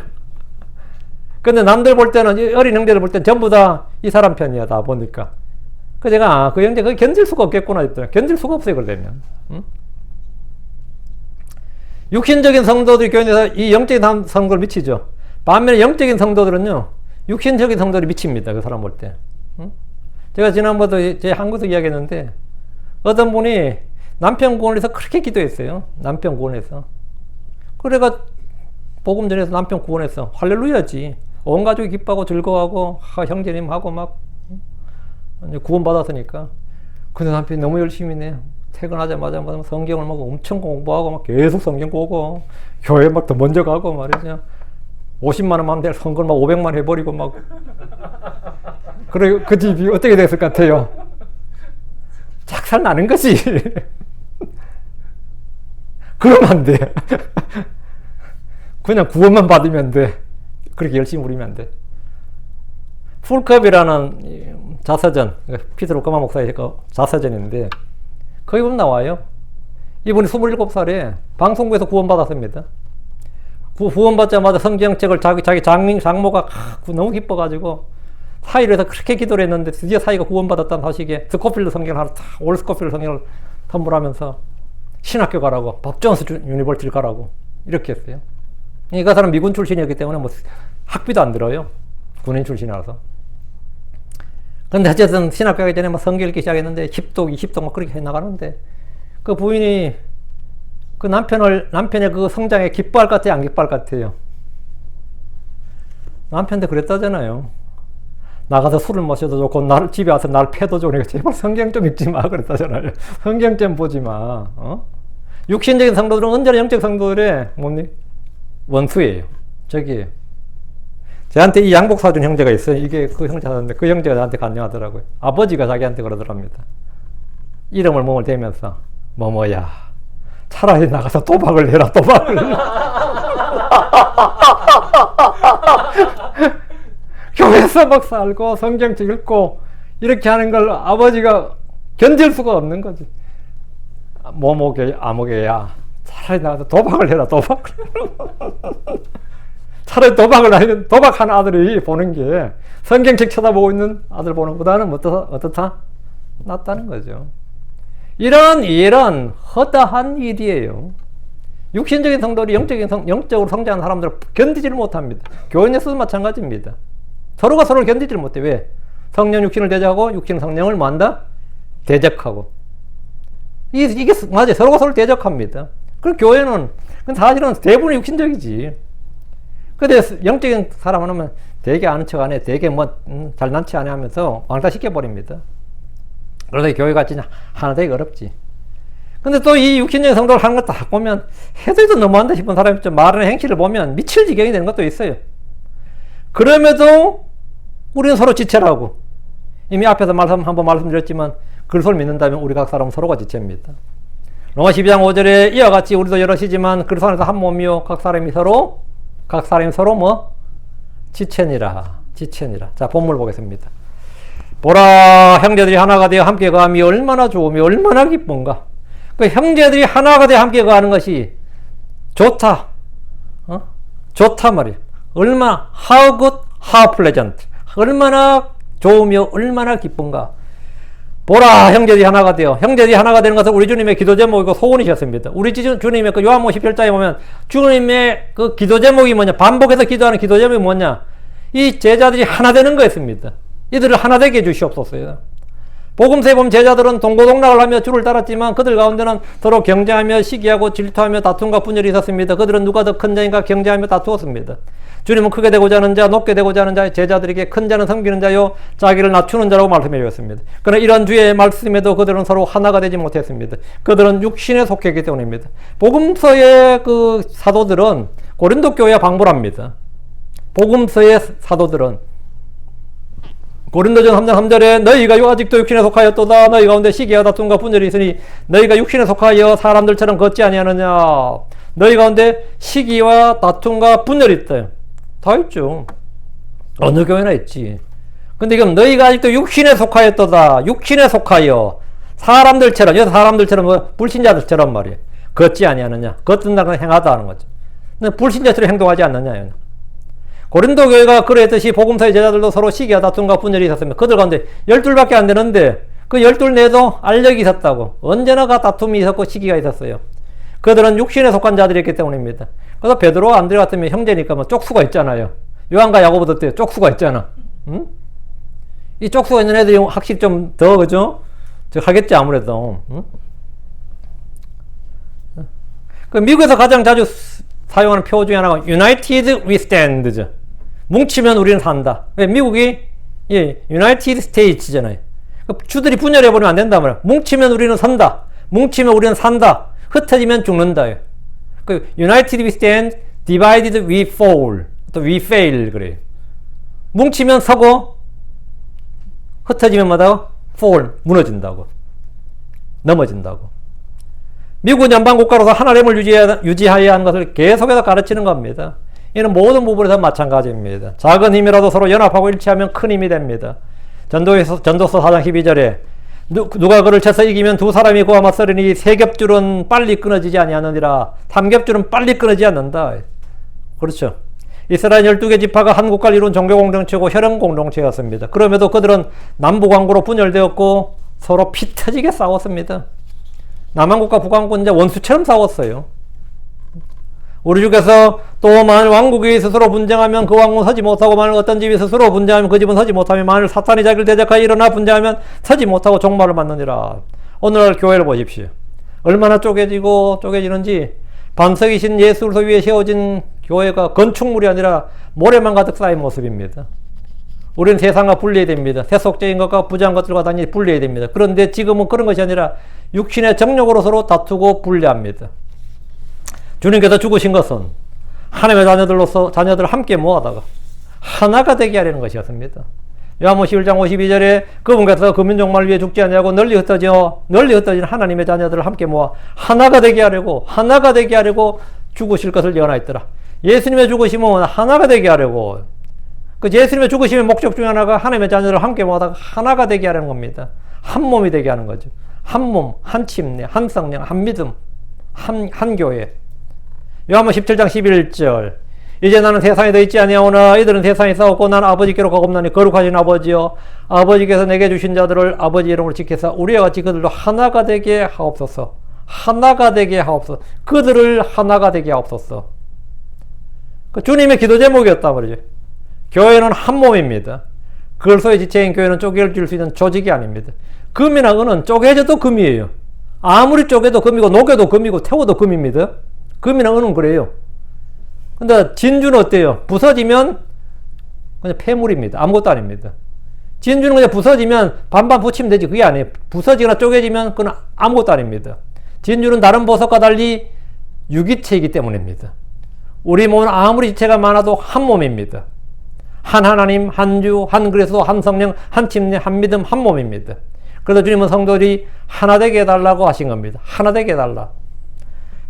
근데 남들 볼 때는, 어린 형제들 볼 때는 전부 다 이 사람 편이야, 다 보니까. 그 제가, 그 형제, 그거 견딜 수가 없겠구나 했더니, 견딜 수가 없어요, 그러려면. 응? 육신적인 성도들이 교회 내에서 이 영적인 성도를 미치죠. 반면에 영적인 성도들은요, 육신적인 성도를 미칩니다, 그 사람 볼 때. 응? 제가 지난번에도 제 한국에서 이야기했는데, 어떤 분이 남편 구원해서 그렇게 기도했어요. 남편 구원해서. 그래가, 복음 전해서 남편 구원했어. 할렐루야지. 온 가족이 기뻐하고 즐거워하고 형제님하고 막 구원받았으니까. 근데 남편이 너무 열심히 해. 퇴근하자마자 성경을 막 엄청 공부하고 막 계속 성경 보고 교회 막 더 먼저 가고 말이죠. 50만 원만 될 선걸 막 500만 해버리고 막. 그래 그 집이 어떻게 됐을 것 같아요? 작살 나는 거지. 그러면 안 돼. 그냥 구원만 받으면 돼. 그렇게 열심히 우리면 안 돼. 풀컵이라는 자서전, 피트로 꼬마 목사의 자서전인데, 거기 보면 나와요. 이분이 27살에 방송국에서 구원받았습니다. 구원받자마자 성경책을 자기 장모가 너무 기뻐가지고, 사이를 해서 그렇게 기도를 했는데, 드디어 사이가 구원받았다는 사실에 스코필드 성경을 하나 올 스코필드 성경을 선물하면서 신학교 가라고, 밥 존스 유니버시티를 가라고, 이렇게 했어요. 그 사람 미군 출신이었기 때문에 뭐 학비도 안 들어요. 군인 출신이라서. 근데 어쨌든 신학교 가기 전에 막 성경 읽기 시작했는데 10독, 20독 막 그렇게 해나가는데 그 부인이 그 남편의 그 성장에 기뻐할 것 같아요? 안 기뻐할 것 같아요? 남편한테 그랬다잖아요. 나가서 술을 마셔도 좋고 집에 와서 날 패도 좋으니까 제발 성경 좀 읽지 마 그랬다잖아요. 성경 좀 보지 마. 육신적인 성도들은 언제나 영적 성도들의 원수예요. 저한테 이 양복 사준 형제가 있어요. 이게 그 형제인데 그 형제가 나한테 간증하더라고요. 아버지가 자기한테 그러더랍니다. 이름을 몸을 대면서 뭐야 차라리 나가서 도박을 해라 도박을. 교회에서 막 살고 성경책 읽고 이렇게 하는 걸 아버지가 견딜 수가 없는 거지. 뭐 먹여, 아먹여야. 차라리 나가서 도박을 해라, 도박을. 차라리 도박하는 아들이 보는 게 성경책 쳐다보고 있는 아들 보는 것보다는 어떻다? 낫다는 거죠. 이런 일은 허다한 일이에요. 육신적인 성도들이 영적으로 성장하는 사람들을 견디지를 못합니다. 교회 내에서도 마찬가지입니다. 서로가 서로를 견디지를 못해. 왜? 성령 육신을 대적하고 육신은 성령을 뭐한다? 대적하고. 이게 맞아요. 서로가 서로를 대적합니다. 그럼 교회는 사실은 대부분 육신적이지. 근데 영적인 사람 하면 되게 아는 척 안 해. 되게 잘난 체 안 해 하면서 왕따 시켜버립니다. 그래서 교회가 진짜 하나 되기 어렵지. 근데 또 이 육신적인 성도를 하는 거 딱 보면 해도 너무한다 싶은 사람이 좀 말하는 행실을 보면 미칠 지경이 되는 것도 있어요. 그럼에도 우리는 서로 지체라고. 이미 앞에서 한번 말씀드렸지만 그리스도를 믿는다면 우리 각 사람은 서로가 지체입니다. 로마 12장 5절에 이와 같이 우리도 여럿이지만 그리스도 안에서 한 몸이요 각 사람이 서로 뭐? 지체니라. 자, 본문을 보겠습니다. 보라, 형제들이 하나가 되어 함께 거함이 얼마나 좋으며 얼마나 기쁜가. 그 형제들이 하나가 되어 함께 거하는 것이 좋다. 좋다 말이야. 얼마나 how good, how pleasant. 얼마나 좋으며 얼마나 기쁜가. 보라, 형제들이 하나가 되어. 형제들이 하나가 되는 것은 우리 주님의 기도 제목이고 소원이셨습니다. 우리 주님의 그 요한복음 17장에 보면 주님의 그 기도 제목이 뭐냐? 반복해서 기도하는 기도 제목이 뭐냐? 이 제자들이 하나 되는 거였습니다. 이들을 하나 되게 해주시옵소서. 복음서에 보면 제자들은 동고동락을 하며 주를 따랐지만 그들 가운데는 서로 경쟁하며 시기하고 질투하며 다툼과 분열이 있었습니다. 그들은 누가 더 큰 자인가 경쟁하며 다투었습니다. 주님은 크게 되고자 하는 자, 높게 되고자 하는 자, 제자들에게 큰 자는 섬기는 자요 자기를 낮추는 자라고 말씀해 주셨습니다. 그러나 이런 뒤의 말씀에도 그들은 서로 하나가 되지 못했습니다. 그들은 육신에 속했기 때문입니다. 복음서의 그 사도들은 고린도 교회에 방불합니다. 복음서의 사도들은 고린도전 3장 3절에 너희가 아직도 육신에 속하였도다. 너희 가운데 시기와 다툼과 분열이 있으니 너희가 육신에 속하여 사람들처럼 걷지 아니하느냐. 너희 가운데 시기와 다툼과 분열이 있다. 다 있죠. 어느 교회나 있지. 근데 이건 너희가 아직도 육신에 속하였도다. 육신에 속하여 사람들처럼, 여기서 사람들처럼 뭐 불신자들처럼 말이에요. 걷지 아니하느냐. 걷는다는 건 행하다 하는 거죠. 근데 불신자처럼 행동하지 않느냐. 고린도 교회가 그랬듯이 복음서의 제자들도 서로 시기와 다툼과 분열이 있었습니다. 그들 가운데 12밖에 안 되는데 그 12 내에도 알력이 있었다고. 언제나가 다툼이 있었고 시기가 있었어요. 그들은 육신에 속한 자들이었기 때문입니다. 그래서 베드로와 안드레 같으면 형제니까 뭐 쪽수가 있잖아요. 요한과 야고보도 때 쪽수가 있잖아. 응? 이 쪽수가 있는 애들이 확실히 좀 더 그죠? 하겠지 아무래도. 응? 그 미국에서 가장 자주 사용하는 표 중에 하나가 United we stand죠. 뭉치면 우리는 산다. 왜 미국이 United States잖아요. 주들이 분열해버리면 안 된단 말이야. 뭉치면 우리는 산다. 뭉치면 우리는 산다. 흩어지면 죽는다. 그 United we stand, divided we fall. 또 we fail 그래요. 뭉치면 서고 흩어지면 뭐다? fall 무너진다고. 넘어진다고. 미국은 연방국가로서 하나됨을 유지하여야 하는 것을 계속해서 가르치는 겁니다. 이는 모든 부분에서 마찬가지입니다. 작은 힘이라도 서로 연합하고 일치하면 큰 힘이 됩니다. 전도서 4장 12절에 누가 그를 쳐서 이기면 두 사람이 그와 맞서리니 세 겹줄은 빨리 끊어지지 아니하느니라. 3겹줄은 빨리 끊어지지 않는다. 그렇죠. 이스라엘 12개 지파가 한 국가를 이룬 종교공동체고 혈연공동체였습니다. 그럼에도 그들은 남북왕국으로 분열되었고 서로 피 터지게 싸웠습니다. 남한국과 북한국은 이제 원수처럼 싸웠어요. 우리 중에서 또 만일 왕국이 스스로 분쟁하면 그 왕국은 서지 못하고, 만일 어떤 집이 스스로 분쟁하면 그 집은 서지 못하며, 만일 사탄이 자기를 대적하여 일어나 분쟁하면 서지 못하고 종말을 맞느니라. 오늘날 교회를 보십시오. 얼마나 쪼개지는지. 반석이신 예수 그리스도 위에 세워진 교회가 건축물이 아니라 모래만 가득 쌓인 모습입니다. 우리는 세상과 분리해야 됩니다. 세속적인 것과 부정한 것들과 단지 분리해야 됩니다. 그런데 지금은 그런 것이 아니라 육신의 정욕으로 서로 다투고 분리합니다. 주님께서 죽으신 것은 하나님의 자녀들을 함께 모아다가 하나가 되게 하려는 것이었습니다. 요한복음 11장 52절에 그분께서 그 민족만을 위해 죽지 않냐고 널리 흩어진 하나님의 자녀들을 함께 모아 하나가 되게 하려고 죽으실 것을 예언하였더라. 예수님의 죽으심은 하나가 되게 하려고. 그 예수님의 죽으심의 목적 중에 하나가 하나님의 자녀들을 함께 모아다가 하나가 되게 하려는 겁니다. 한 몸이 되게 하는 거죠. 한 몸, 한 침례, 한 성령, 한 믿음, 한 교회. 요한복음 17장 11절. 이제 나는 세상에 더 있지 아니하오나 이들은 세상에 싸웠고 나는 아버지께로 가옵나니 거룩하신 아버지여 아버지께서 내게 주신 자들을 아버지 이름으로 지켜서 우리와 같이 그들도 하나가 되게 하옵소서. 하나가 되게 하옵소서. 그들을 하나가 되게 하옵소서. 그 주님의 기도 제목이었단 말이죠. 교회는 한 몸입니다. 그걸 소위 지체인 교회는 쪼개질 수 있는 조직이 아닙니다. 금이나 은은 쪼개져도 금이에요. 아무리 쪼개도 금이고 녹여도 금이고 태워도 금입니다. 금이나 은은 그래요. 근데 진주는 어때요? 부서지면 그냥 폐물입니다. 아무것도 아닙니다. 진주는 그냥 부서지면 반반 붙이면 되지. 그게 아니에요. 부서지거나 쪼개지면 그건 아무것도 아닙니다. 진주는 다른 보석과 달리 유기체이기 때문입니다. 우리 몸은 아무리 지체가 많아도 한 몸입니다. 한 하나님, 한 주, 한 그리스도, 한 성령, 한 침례, 한 믿음, 한 몸입니다. 그래서 주님은 성도들이 하나 되게 해달라고 하신 겁니다. 하나 되게 해달라.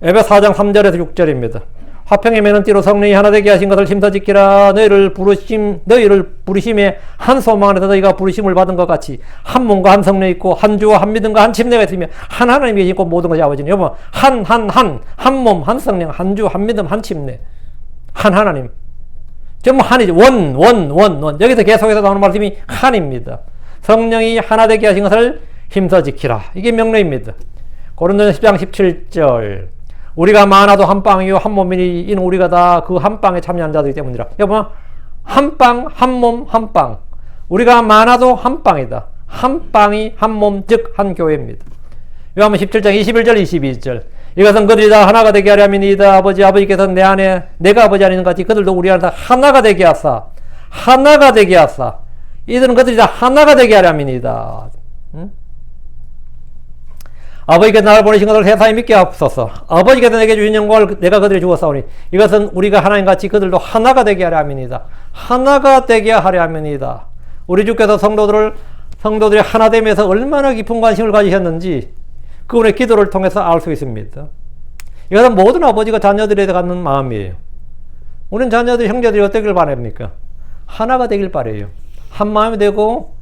에베소 4장 3절에서 6절입니다. 화평의 매는 띠로 성령이 하나 되게 하신 것을 힘써 지키라. 너희를 부르심에 한 소망 안에서 너희가 부르심을 받은 것 같이 한 몸과 한 성령이 있고 한 주와 한 믿음과 한 침례가 있으며 한 하나님이 계시고 모든 것이 아버지니. 여러분 한 몸, 한 성령, 한 주, 한 믿음, 한 침례, 한 하나님. 전부 한이죠. 원. 여기서 계속해서 나오는 말씀이 한입니다. 성령이 하나 되게 하신 것을 힘써 지키라. 이게 명령입니다. 고린도전서 10장 17절. 우리가 많아도 한 빵이요 한 몸이니 이는 우리가 다 그 한 빵에 참여한 자들이기 때문이라. 여러분 한 빵, 한 몸, 한 빵. 우리가 많아도 한 빵이다. 한 빵이 한 몸, 즉 한 교회입니다. 요한복음 17장 21절 22절. 이것은 그들이 다 하나가 되게 하려 함이니이다. 아버지께서 내 안에 내가 아버지 안에 있는 것 같이 그들도 우리 안에 다 하나가 되게 하사. 하나가 되게 하사. 이들은 그들이 다 하나가 되게 하려 함이니이다. 응? 아버지께서 나를 보내신 것을 세상에 믿게 하옵소서. 아버지께서 내게 주신 영광을 내가 그들에게 주었사오니 이것은 우리가 하나님같이 그들도 하나가 되게 하려 함이니이다. 하나가 되게 하려 함이니이다. 우리 주께서 성도들이 하나됨에서 얼마나 깊은 관심을 가지셨는지 그분의 기도를 통해서 알 수 있습니다. 이것은 모든 아버지가 자녀들에게 갖는 마음이에요. 우리는 자녀들, 형제들이 어떻게 바랍니까? 하나가 되길 바래요. 한 마음이 되고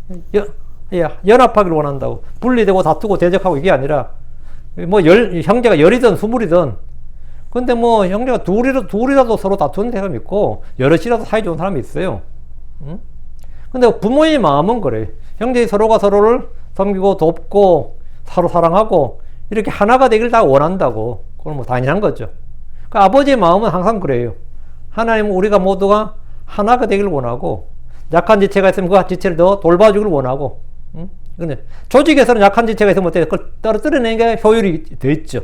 연합하기를 원한다고. 분리되고 다투고 대적하고 이게 아니라 형제가 열이든 스물이든 근데 형제가 둘이라도 서로 다투는 사람이 있고 여럿이라도 사이 좋은 사람이 있어요. 응? 근데 부모의 마음은 그래. 형제이 서로가 서로를 섬기고 돕고 서로 사랑하고 이렇게 하나가 되길 다 원한다고. 그건 당연한 거죠. 그러니까 아버지의 마음은 항상 그래요. 하나님은 우리가 모두가 하나가 되길 원하고 약한 지체가 있으면 그 지체를 더 돌봐주길 원하고. 응? 근데 조직에서는 약한 지체가 있으면 어때요? 그걸 떨어뜨리는 게 효율이 더 있죠.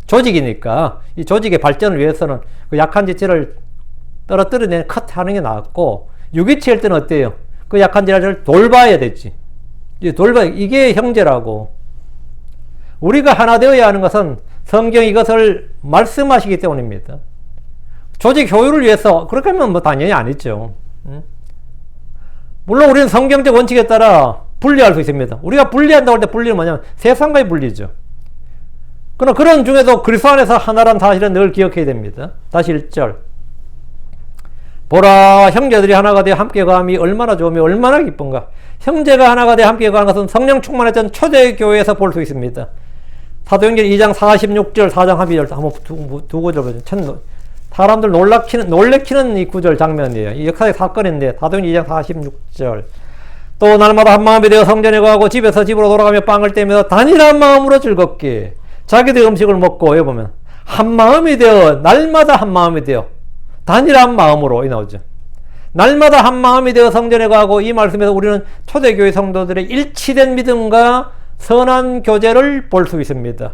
조직이니까 이 조직의 발전을 위해서는 그 약한 지체를 떨어뜨려내는 컷하는 게 낫고 유기체일 때는 어때요? 그 약한 지체를 돌봐야 되지. 이게 형제라고. 우리가 하나 되어야 하는 것은 성경이 이것을 말씀하시기 때문입니다. 조직 효율을 위해서 그렇게 하면 당연히 아니죠. 응? 물론 우리는 성경적 원칙에 따라 분리할 수 있습니다. 우리가 분리한다고 할 때 분리는 뭐냐면 세상과의 분리죠. 그러나 그런 중에도 그리스도 안에서 하나란 사실은 늘 기억해야 됩니다. 다시 1절. 보라 형제들이 하나가 되어 함께 거함이 얼마나 좋으며 얼마나 기쁜가. 형제가 하나가 되어 함께 거하는 것은 성령 충만했던 초대교회에서 볼 수 있습니다. 사도행전 2장 46절 4장 12절 한번 두 구절 보죠. 사람들 놀래키는 이 구절 장면이에요. 이 역사의 사건인데 사도행전 2장 46절. 또 날마다 한 마음이 되어 성전에 가고 집에서 집으로 돌아가며 빵을 떼면서 단일한 마음으로 즐겁게 자기들 음식을 먹고 여기 보면 한 마음이 되어 날마다 한 마음이 되어 단일한 마음으로 이 나오죠. 날마다 한 마음이 되어 성전에 가고 이 말씀에서 우리는 초대교회 성도들의 일치된 믿음과 선한 교제를 볼 수 있습니다.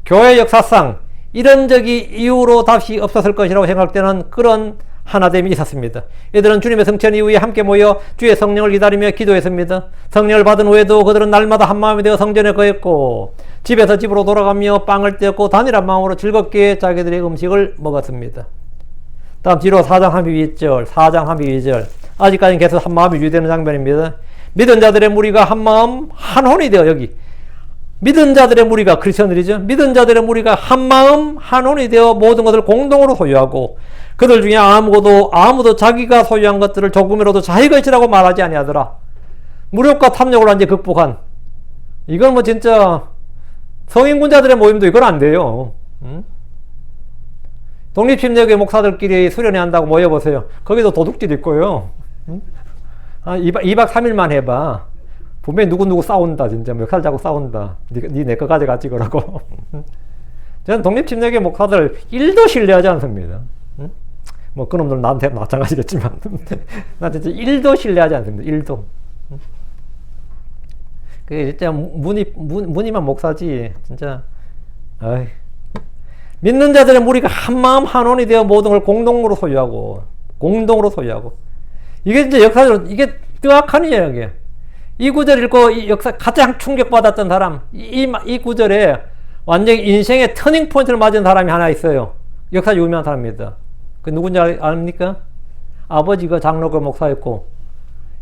교회 역사상 이런 적이 이후로 다시 없었을 것이라고 생각되는 그런 하나됨이 있었습니다. 이들은 주님의 성천 이후에 함께 모여 주의 성령을 기다리며 기도했습니다. 성령을 받은 후에도 그들은 날마다 한 마음이 되어 성전에 거했고 집에서 집으로 돌아가며 빵을 떼었고 단일한 마음으로 즐겁게 자기들의 음식을 먹었습니다. 다음 뒤로 4장 32절 아직까지는 계속 한 마음이 유지되는 장면입니다. 믿은 자들의 무리가 한 마음 한 혼이 되어 여기 믿은 자들의 무리가 크리스천들이죠. 믿은 자들의 무리가 한 마음 한 혼이 되어 모든 것을 공동으로 소유하고 그들 중에 아무도 자기가 소유한 것들을 조금이라도 자기 것이라고 말하지 아니하더라. 무력과 탐욕을 완전히 극복한 이건 뭐 진짜 성인군자들의 모임도 이건 안 돼요. 독립심리교회 목사들끼리 수련회 한다고 모여보세요. 거기도 도둑질 있고요. 한 2박 3일만 해봐. 분명히 누구누구 싸운다. 진짜 멱살 잡고 싸운다. 니 내 거 가져가지 그러고. 저는 독립심리교회 목사들 1도 신뢰하지 않습니다. 뭐 그놈들 나한테 마찬가지겠지만 나 진짜 1도 신뢰하지 않습니다. 1도. 그게 진짜 무늬만 목사지. 진짜 어이. 믿는 자들의 무리가 한마음 한원이 되어 모든 걸 공동으로 소유하고 이게 이제 역사적으로 이게 뜨악한 이야기예요. 이 구절 읽고 이 역사 가장 충격받았던 사람, 이 구절에 완전히 인생의 터닝 포인트를 맞은 사람이 하나 있어요. 역사 유명한 사람입니다. 그 누군지 압니까? 아버지가 장로교 목사였고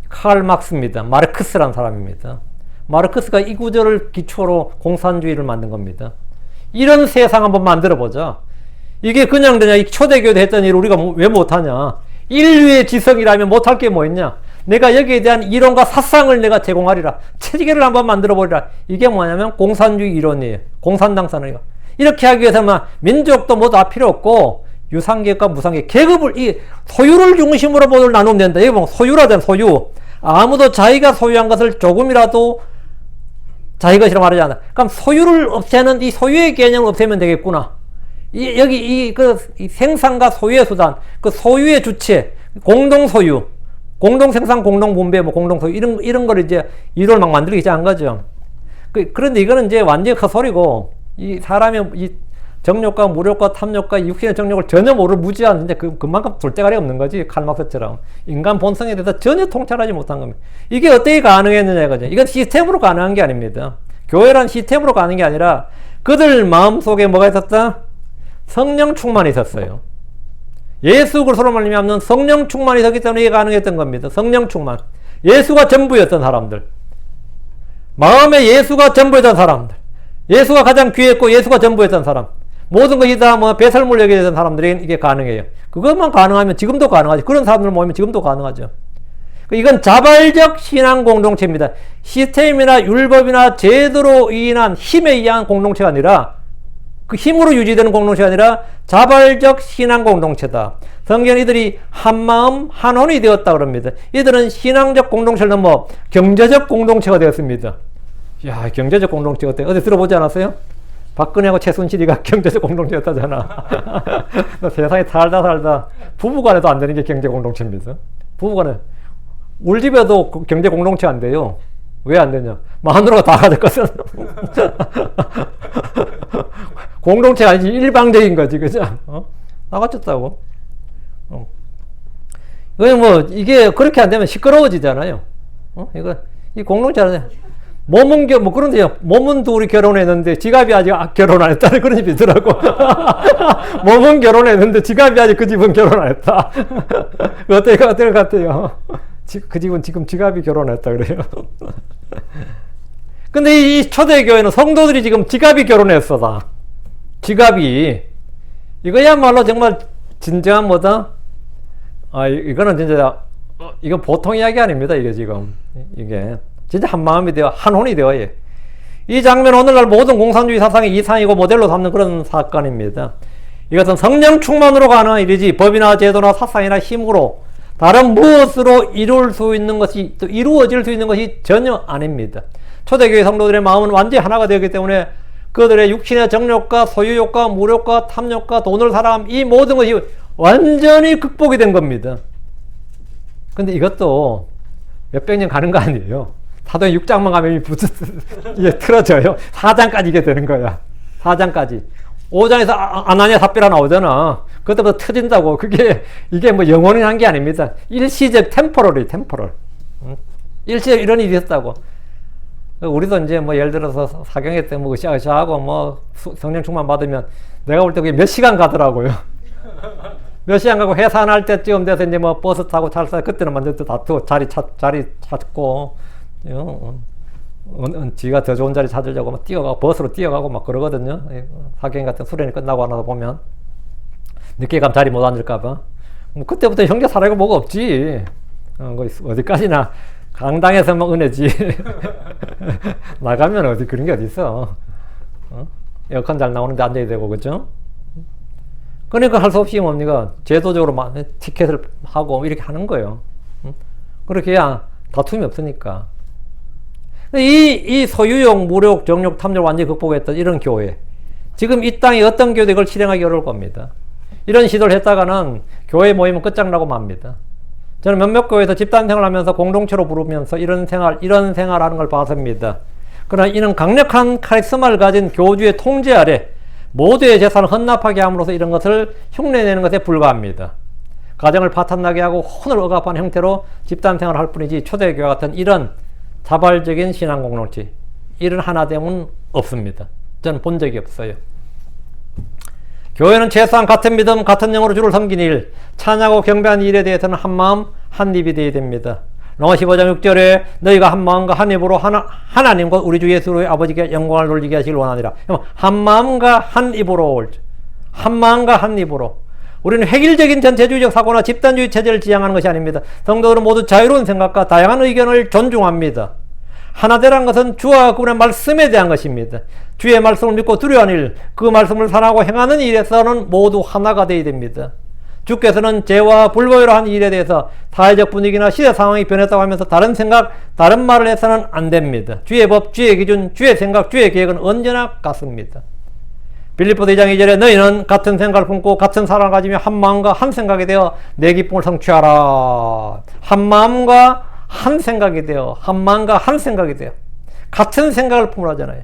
칼 막스입니다. 마르크스라는 사람입니다. 마르크스가 이 구절을 기초로 공산주의를 만든 겁니다. 이런 세상 한번 만들어보자. 이게 그냥 이 초대교회도 했던 일을 우리가 왜 못하냐. 인류의 지성이라면 못할 게 뭐 있냐. 내가 여기에 대한 이론과 사상을 내가 제공하리라. 체계를 한번 만들어보리라. 이게 뭐냐면 공산주의 이론이에요. 공산당선이에요. 이렇게 하기 위해서는 민족도 모두 다 필요 없고 유상계획과 무상계획, 계급을 이 소유를 중심으로 모두 나누면 된다. 이게 뭐 소유라잖아. 소유. 아무도 자기가 소유한 것을 조금이라도 자기 것이라고 말하지 않아. 그럼 소유를 없애는 이 소유의 개념을 없애면 되겠구나. 여기 이 생산과 소유의 수단, 그 소유의 주체, 공동소유, 공동생산, 공동분배, 뭐 공동소유, 이런 걸 이제 이론을 막 만들기 시작한 거죠. 그런데 이거는 이제 완전히 헛소리고, 이 사람의 이 정욕과 무력과 탐욕과 육신의 정욕을 전혀 모를 무지한, 이제 그만큼 둘대가리 없는 거지. 칼막스처럼. 인간 본성에 대해서 전혀 통찰하지 못한 겁니다. 이게 어떻게 가능했느냐, 이거죠. 이건 시스템으로 가능한 게 아닙니다. 교회란 시스템으로 가는 게 아니라, 그들 마음속에 뭐가 있었다? 성령 충만이 있었어요. 예수 그리스도로 말미암는 성령 충만이 있었기 때문에 이게 가능했던 겁니다. 성령 충만. 예수가 전부였던 사람들. 마음에 예수가 전부였던 사람들. 예수가 가장 귀했고 예수가 전부였던 사람. 모든 것이 다 뭐 배설물 여기에 대한 사람들이 이게 가능해요. 그것만 가능하면 지금도 가능하죠. 그런 사람들 모이면 지금도 가능하죠. 이건 자발적 신앙 공동체입니다. 시스템이나 율법이나 제도로 인한 힘에 의한 공동체가 아니라, 그 힘으로 유지되는 공동체가 아니라 자발적 신앙 공동체다. 성경은 이들이 한마음 한혼이 되었다 그럽니다. 이들은 신앙적 공동체를 넘어 경제적 공동체가 되었습니다. 야, 경제적 공동체 어때? 어디 들어보지 않았어요? 박근혜하고 최순실이가 경제적 공동체였다잖아. 세상에 살다 부부간에도 안 되는 게 경제 공동체입니다. 부부간에 우리 집에도 경제 공동체 안 돼요. 왜 안 되냐? 마누라가 다 가졌거든. 공동체가 아니지 일방적인 거지, 그죠? 다 가졌다고. 이게 그렇게 안 되면 시끄러워지잖아요. 이 공동체는 몸은 뭐 그런데요. 몸은 둘이 결혼했는데 지갑이 아직 결혼 안 했다는 그런 집이 있더라고. 몸은 결혼했는데 지갑이 아직 그 집은 결혼 안 했다. 어떨 것 같아요? 그 집은 지금 지갑이 결혼했다 그래요. 근데 이 초대교회는 성도들이 지금 지갑이 결혼했어, 다. 지갑이. 이거야말로 정말 진정한 뭐다? 이거는 진짜, 이건 보통 이야기 아닙니다, 이게 지금. 이게. 진짜 한 마음이 되어, 한 혼이 되어, 예. 이 장면 오늘날 모든 공산주의 사상의 이상이고 모델로 삼는 그런 사건입니다. 이것은 성령 충만으로 가는 일이지 법이나 제도나 사상이나 힘으로 다른 무엇으로 이룰 수 있는 것이, 또 이루어질 수 있는 것이 전혀 아닙니다. 초대교회 성도들의 마음은 완전히 하나가 되었기 때문에 그들의 육신의 정욕과 소유욕과 무력과 탐욕과 돈을 사랑함, 이 모든 것이 완전히 극복이 된 겁니다. 근데 이것도 몇백 년 가는 거 아니에요. 사도행 6장만 가면 이게 틀어져요. 4장까지 이게 되는 거야. 4장까지. 5장에서 아나니아 삽비라 나오잖아. 그때부터 터진다고. 이게 뭐 영원히 한 게 아닙니다. 일시적 템포럴. 일시적 이런 일이 있었다고. 우리도 이제 뭐 예를 들어서 사경회 때 뭐 으쌰으쌰하고 뭐 성령 충만 받으면 내가 볼 때 그게 몇 시간 가더라고요. 몇 시간 가고 해산할 때쯤 돼서 이제 뭐 버스 타고 찰사, 그때는 완전 또 다투고 자리 찾고, 지가 더 좋은 자리 찾으려고 막 뛰어가고, 버스로 뛰어가고 막 그러거든요. 사경 같은 수련이 끝나고 나서 보면. 늦게 가면 자리 못 앉을까봐. 뭐 그때부터 형제 사랑이 뭐가 없지. 어디까지나 강당에서만 은혜지. 나가면 어디 그런 게 어디 있어. 어? 에어컨 잘 나오는데 앉아야 되고, 그죠? 그러니까 할 수 없이 뭡니까? 제도적으로 티켓을 하고 이렇게 하는 거예요. 그렇게 해야 다툼이 없으니까. 이 소유욕, 무력, 정욕, 탐욕을 완전히 극복했던 이런 교회. 지금 이 땅에 어떤 교회도 이걸 실행하기 어려울 겁니다. 이런 시도를 했다가는 교회 모이면 끝장나고 맙니다. 저는 몇몇 교회에서 집단 생활하면서 공동체로 부르면서 이런 생활하는 걸 봤습니다. 그러나 이는 강력한 카리스마를 가진 교주의 통제 아래 모두의 재산을 헌납하게 함으로써 이런 것을 흉내내는 것에 불과합니다. 가정을 파탄나게 하고 혼을 억압하는 형태로 집단 생활을 할 뿐이지 초대교회 같은 이런 자발적인 신앙 공동체, 이런 하나됨은 없습니다. 저는 본 적이 없어요. 교회는 최소한 같은 믿음, 같은 영으로 주를 섬기는 일, 찬양하고 경배하는 일에 대해서는 한마음 한입이 되어야 됩니다. 로마 15장 6절에 너희가 한마음과 한입으로 하나님과 우리 주 예수의 아버지께 영광을 돌리게 하시길 원하니라. 한마음과 한입으로, 한마음과 한입으로. 우리는 획일적인 전체주의적 사고나 집단주의 체제를 지향하는 것이 아닙니다. 성도들은 모두 자유로운 생각과 다양한 의견을 존중합니다. 하나되라는 것은 주와 그분의 말씀에 대한 것입니다. 주의 말씀을 믿고 두려워하는 일, 그 말씀을 사랑하고 행하는 일에서는 모두 하나가 되어야 됩니다. 주께서는 죄와 불법이로 한 일에 대해서 사회적 분위기나 시대 상황이 변했다고 하면서 다른 생각, 다른 말을 해서는 안 됩니다. 주의 법, 주의 기준, 주의 생각, 주의 계획은 언제나 같습니다. 빌립보서 2장 2절에 너희는 같은 생각을 품고 같은 사랑을 가지며 한 마음과 한 생각이 되어 내 기쁨을 성취하라. 한 마음과 한 생각이 되어, 한 마음과 한 생각이 되어 같은 생각을 품으라잖아요.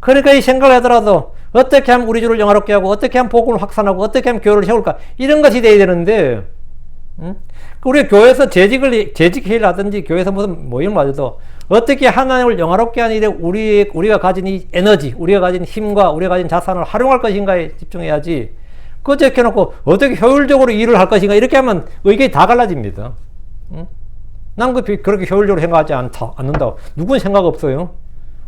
그러니까 이 생각을 하더라도 어떻게 하면 우리 주를 영화롭게 하고 어떻게 하면 복음을 확산하고 어떻게 하면 교회를 세울까, 이런 것이 돼야 되는데, 우리 교회에서 재직회의를 하든지 교회에서 무슨 모임을 가져도 어떻게 하나님을 영화롭게 하는 일에 우리가 가진 이 에너지, 우리가 가진 힘과 우리가 가진 자산을 활용할 것인가에 집중해야지, 그거 제껴놓고 어떻게 효율적으로 일을 할 것인가 이렇게 하면 의견이 다 갈라집니다. 난 그렇게 효율적으로 생각하지 않는다고. 누군 생각 없어요.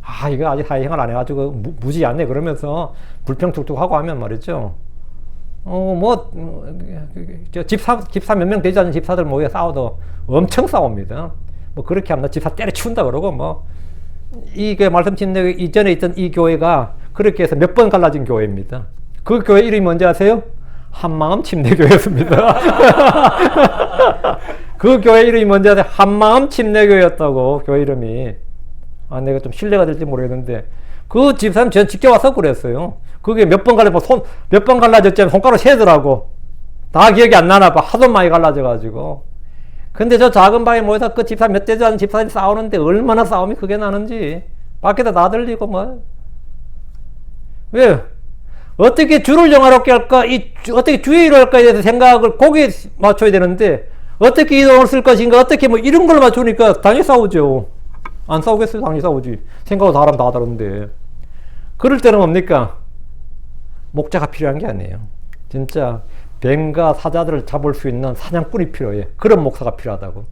아, 이거 아직 사회생활 안 해가지고 무지 않네 그러면서 불평 툭툭 하고 하면 말이죠. 집사 몇 명 되지 않는 집사들 모여 싸워도 엄청 싸웁니다. 뭐 그렇게 하면 집사 때려치운다 그러고 이게 말씀 침례 이전에 있던 이 교회가 그렇게 해서 몇 번 갈라진 교회입니다. 그 교회 이름이 뭔지 아세요? 한마음 침례교회였습니다. 그 교회 이름이 뭔지 아세요? 한마음 침례교회였다고, 교회 이름이. 아, 내가 좀 신뢰가 될지 모르겠는데, 그 집사님 전 직접 와서 그랬어요. 그게 몇 번 갈라졌지, 손가락 세더라고. 다 기억이 안 나나 봐. 하도 많이 갈라져가지고. 근데 저 작은 방에 모여서 그 집사 몇 대지 않은 집사들이 싸우는데 얼마나 싸움이 크게 나는지. 밖에다 다 들리고 뭐. 왜? 어떻게 주를 영화롭게 할까? 어떻게 주의 일을 할까에 대해서 생각을 거기에 맞춰야 되는데, 어떻게 이 돈을 쓸 것인가? 어떻게 뭐 이런 걸 맞추니까 당연히 싸우죠. 안 싸우겠어요? 당연히 싸우지. 생각은 사람 다 다른데. 그럴 때는 뭡니까? 목자가 필요한 게 아니에요. 진짜 뱀과 사자들을 잡을 수 있는 사냥꾼이 필요해. 그런 목사가 필요하다고.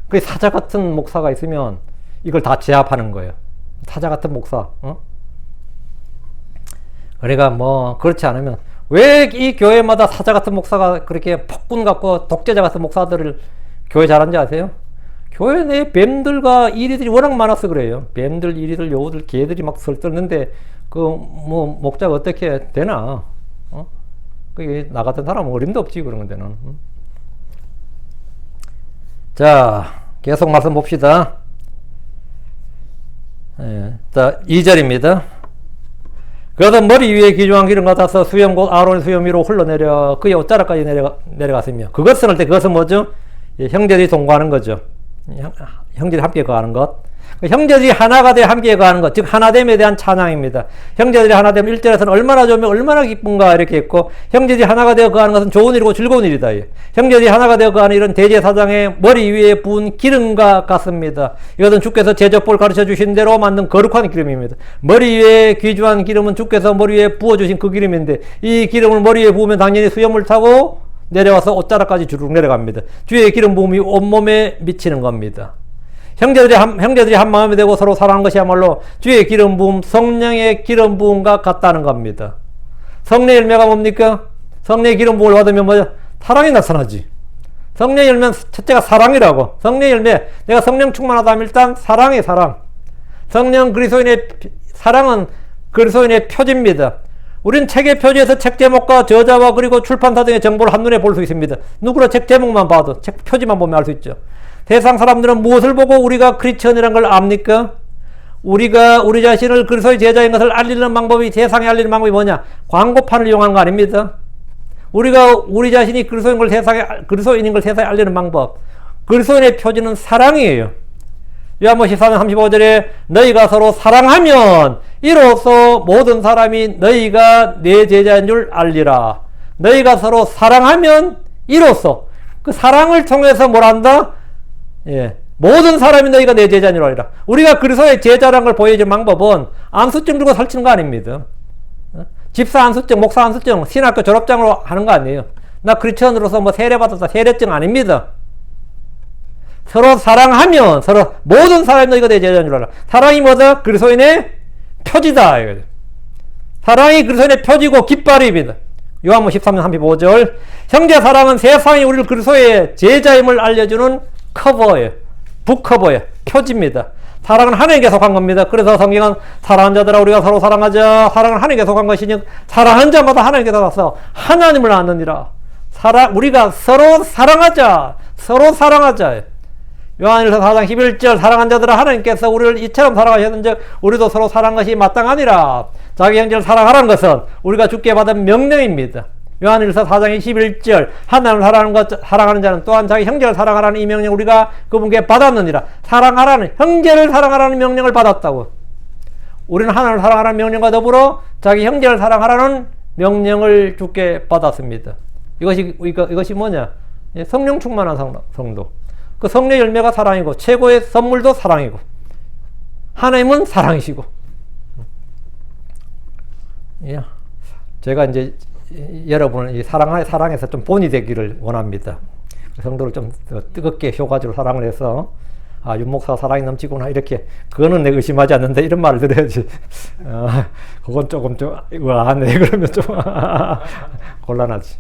그 사자 같은 목사가 있으면 이걸 다 제압하는 거예요. 사자 같은 목사. 그러니까 뭐 그렇지 않으면, 왜 이 교회마다 사자 같은 목사가 그렇게 폭군 같고 독재자 같은 목사들을 교회 잘하는지 아세요? 교회 내 뱀들과 이리들이 워낙 많아서 그래요. 뱀들, 이리들, 여우들, 개들이 막 설득는데 뭐 목자가 어떻게 되나? 그게 나 같은 사람은 어림도 없지, 그런 데는. 자, 계속 말씀 봅시다. 자, 2절입니다. 그러다 머리 위에 기중한 기름 같아서 수염 곧 아론의 수염 위로 흘러내려 그의 옷자락까지 내려갔으며, 그것은 할 때 그것은 뭐죠? 형제들이 동거하는 거죠. 형제들이 함께 거하는 것. 형제들이 하나가 되어 함께 거하는 것, 즉 하나됨에 대한 찬양입니다. 형제들이 하나됨 1절에서는 얼마나 좋으면 얼마나 기쁜가 이렇게 했고, 형제들이 하나가 되어 거하는 것은 좋은 일이고 즐거운 일이다. 형제들이 하나가 되어 거하는 일은 대제사장의 머리 위에 부은 기름과 같습니다. 이것은 주께서 제적법을 가르쳐 주신 대로 만든 거룩한 기름입니다. 머리 위에 귀주한 기름은 주께서 머리 위에 부어주신 그 기름인데, 이 기름을 머리 위에 부으면 당연히 수염을 타고 내려와서 옷자락까지 주룩 내려갑니다. 주의 기름 부음이 온몸에 미치는 겁니다. 형제들이 한 마음이 되고 서로 사랑하는 것이야말로 주의 기름 부음, 성령의 기름 부음과 같다는 겁니다. 성령의 열매가 뭡니까? 성령의 기름 부음을 받으면 뭐죠? 사랑이 나타나지. 성령 열매는 첫째가 사랑이라고. 성령 열매, 내가 성령 충만하다 하면 일단 사랑이 사랑. 성령 그리스도인의 사랑은 그리스도인의 표지입니다. 우린 책의 표지에서 책 제목과 저자와 그리고 출판사 등의 정보를 한눈에 볼 수 있습니다. 누구나 책 제목만 봐도, 책 표지만 보면 알 수 있죠. 세상 사람들은 무엇을 보고 우리가 크리스천이라는 걸 압니까? 우리가 우리 자신을 그리스도의 제자인 것을 알리는 방법이, 세상에 알리는 방법이 뭐냐? 광고판을 이용하는 거 아닙니다. 우리가 우리 자신이 그리스도인인 걸 세상에 알리는 방법. 그리스도인의 표지는 사랑이에요. 요한복음 14장 35절에 너희가 서로 사랑하면 이로써 모든 사람이 너희가 내 제자인 줄 알리라. 너희가 서로 사랑하면 이로써, 그 사랑을 통해서 뭘 한다? 예, 모든 사람이 너희가 내 제자인 줄 알리라. 우리가 그리스도의 제자라는 걸 보여주는 방법은 안수증 주고 설치는 거 아닙니다. 집사 안수증, 목사 안수증, 신학교 졸업장으로 하는 거 아니에요. 나 크리스천으로서 뭐 세례받았다, 세례증 아닙니다. 서로 사랑하면 서로 모든 사람이 너희가 내 제자인 줄 알아. 사랑이 뭐다? 그리스도인의 표지다. 사랑이 그리스도인의 표지고 깃발입니다. 요한복음 13장 35절. 형제 사랑은 세상이 우리를 그리스도의 제자임을 알려주는 커버예요. 북커버예요. 표지입니다. 사랑은 하나님께 속한 겁니다. 그래서 성경은 사랑하는 자들아 우리가 서로 사랑하자. 사랑은 하나님께 속한 것이니 사랑하는 자마다 하나님께 속아서 하나님을 아느니라. 우리가 서로 사랑하자. 서로 사랑하자. 요한일서 4장 11절 사랑하는 자들아 하나님께서 우리를 이처럼 사랑하셨는즉 우리도 서로 사랑하는 것이 마땅하니라. 자기 형제를 사랑하라는 것은 우리가 주께 받은 명령입니다. 요한일서 4장 21절 하나님을 사랑하는 자는 또한 자기 형제를 사랑하라는 이 명령 우리가 그분께 받았느니라. 사랑하라는, 형제를 사랑하라는 명령을 받았다고. 우리는 하나님을 사랑하라는 명령과 더불어 자기 형제를 사랑하라는 명령을 주께 받았습니다. 이것이 뭐냐? 성령 충만한 성도. 그 성령 열매가 사랑이고 최고의 선물도 사랑이고 하나님은 사랑이시고. 예. 제가 이제 여러분을 이 사랑에서 좀 본이 되기를 원합니다. 성도를 좀 뜨겁게 효과적으로 사랑을 해서 윤목사 사랑이 넘치구나 이렇게, 그거는 내가 의심하지 않는데 이런 말을 들어야지. 그건 조금 좀 의아하네. 그러면 좀 곤란하지.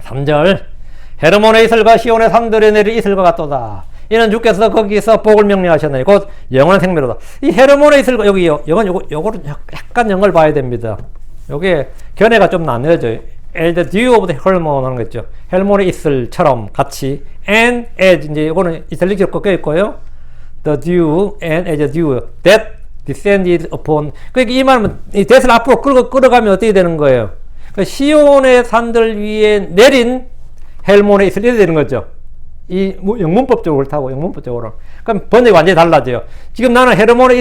3절 헤르몬의 이슬과 시온의 산들에 내릴 이슬과 같도다. 이는 주께서 거기서 복을 명령하셨나니 곧 영원한 생명이로다. 이 헤르몬의 이슬과, 여기 요거를 약간 영어를 봐야 됩니다. 요게 견해가 좀 나뉘어져요. The dew of the hermon 하는 거 있죠. 헬몬의 이슬처럼 같이 and as, 이제 요거는 이탈릭으로 꺾여 있고요. The dew and as a dew that descended upon. 그러니까 이 말은 이 that을 앞으로 끌어가면 어떻게 되는 거예요? 그러니까 시온의 산들 위에 내린 헬몬의 이슬 이렇게 되는 거죠. 이 영문법적으로 타고 영문법적으로. 그럼 번역이 완전히 달라져요. 지금 나는 헤르몬의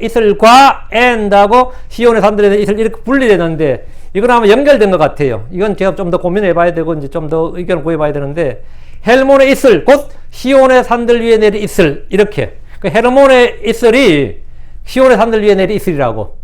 이슬과 and하고 시온의 산들의 이슬 이렇게 분리되는데 이건 아마 연결된 것 같아요. 이건 제가 좀 더 고민해 봐야 되고 이제 좀 더 의견을 구해 봐야 되는데, 헬몬의 이슬 곧 시온의 산들 위에 내린 이슬, 이렇게. 그 헤르몬의 이슬이 시온의 산들 위에 내린 이슬이라고.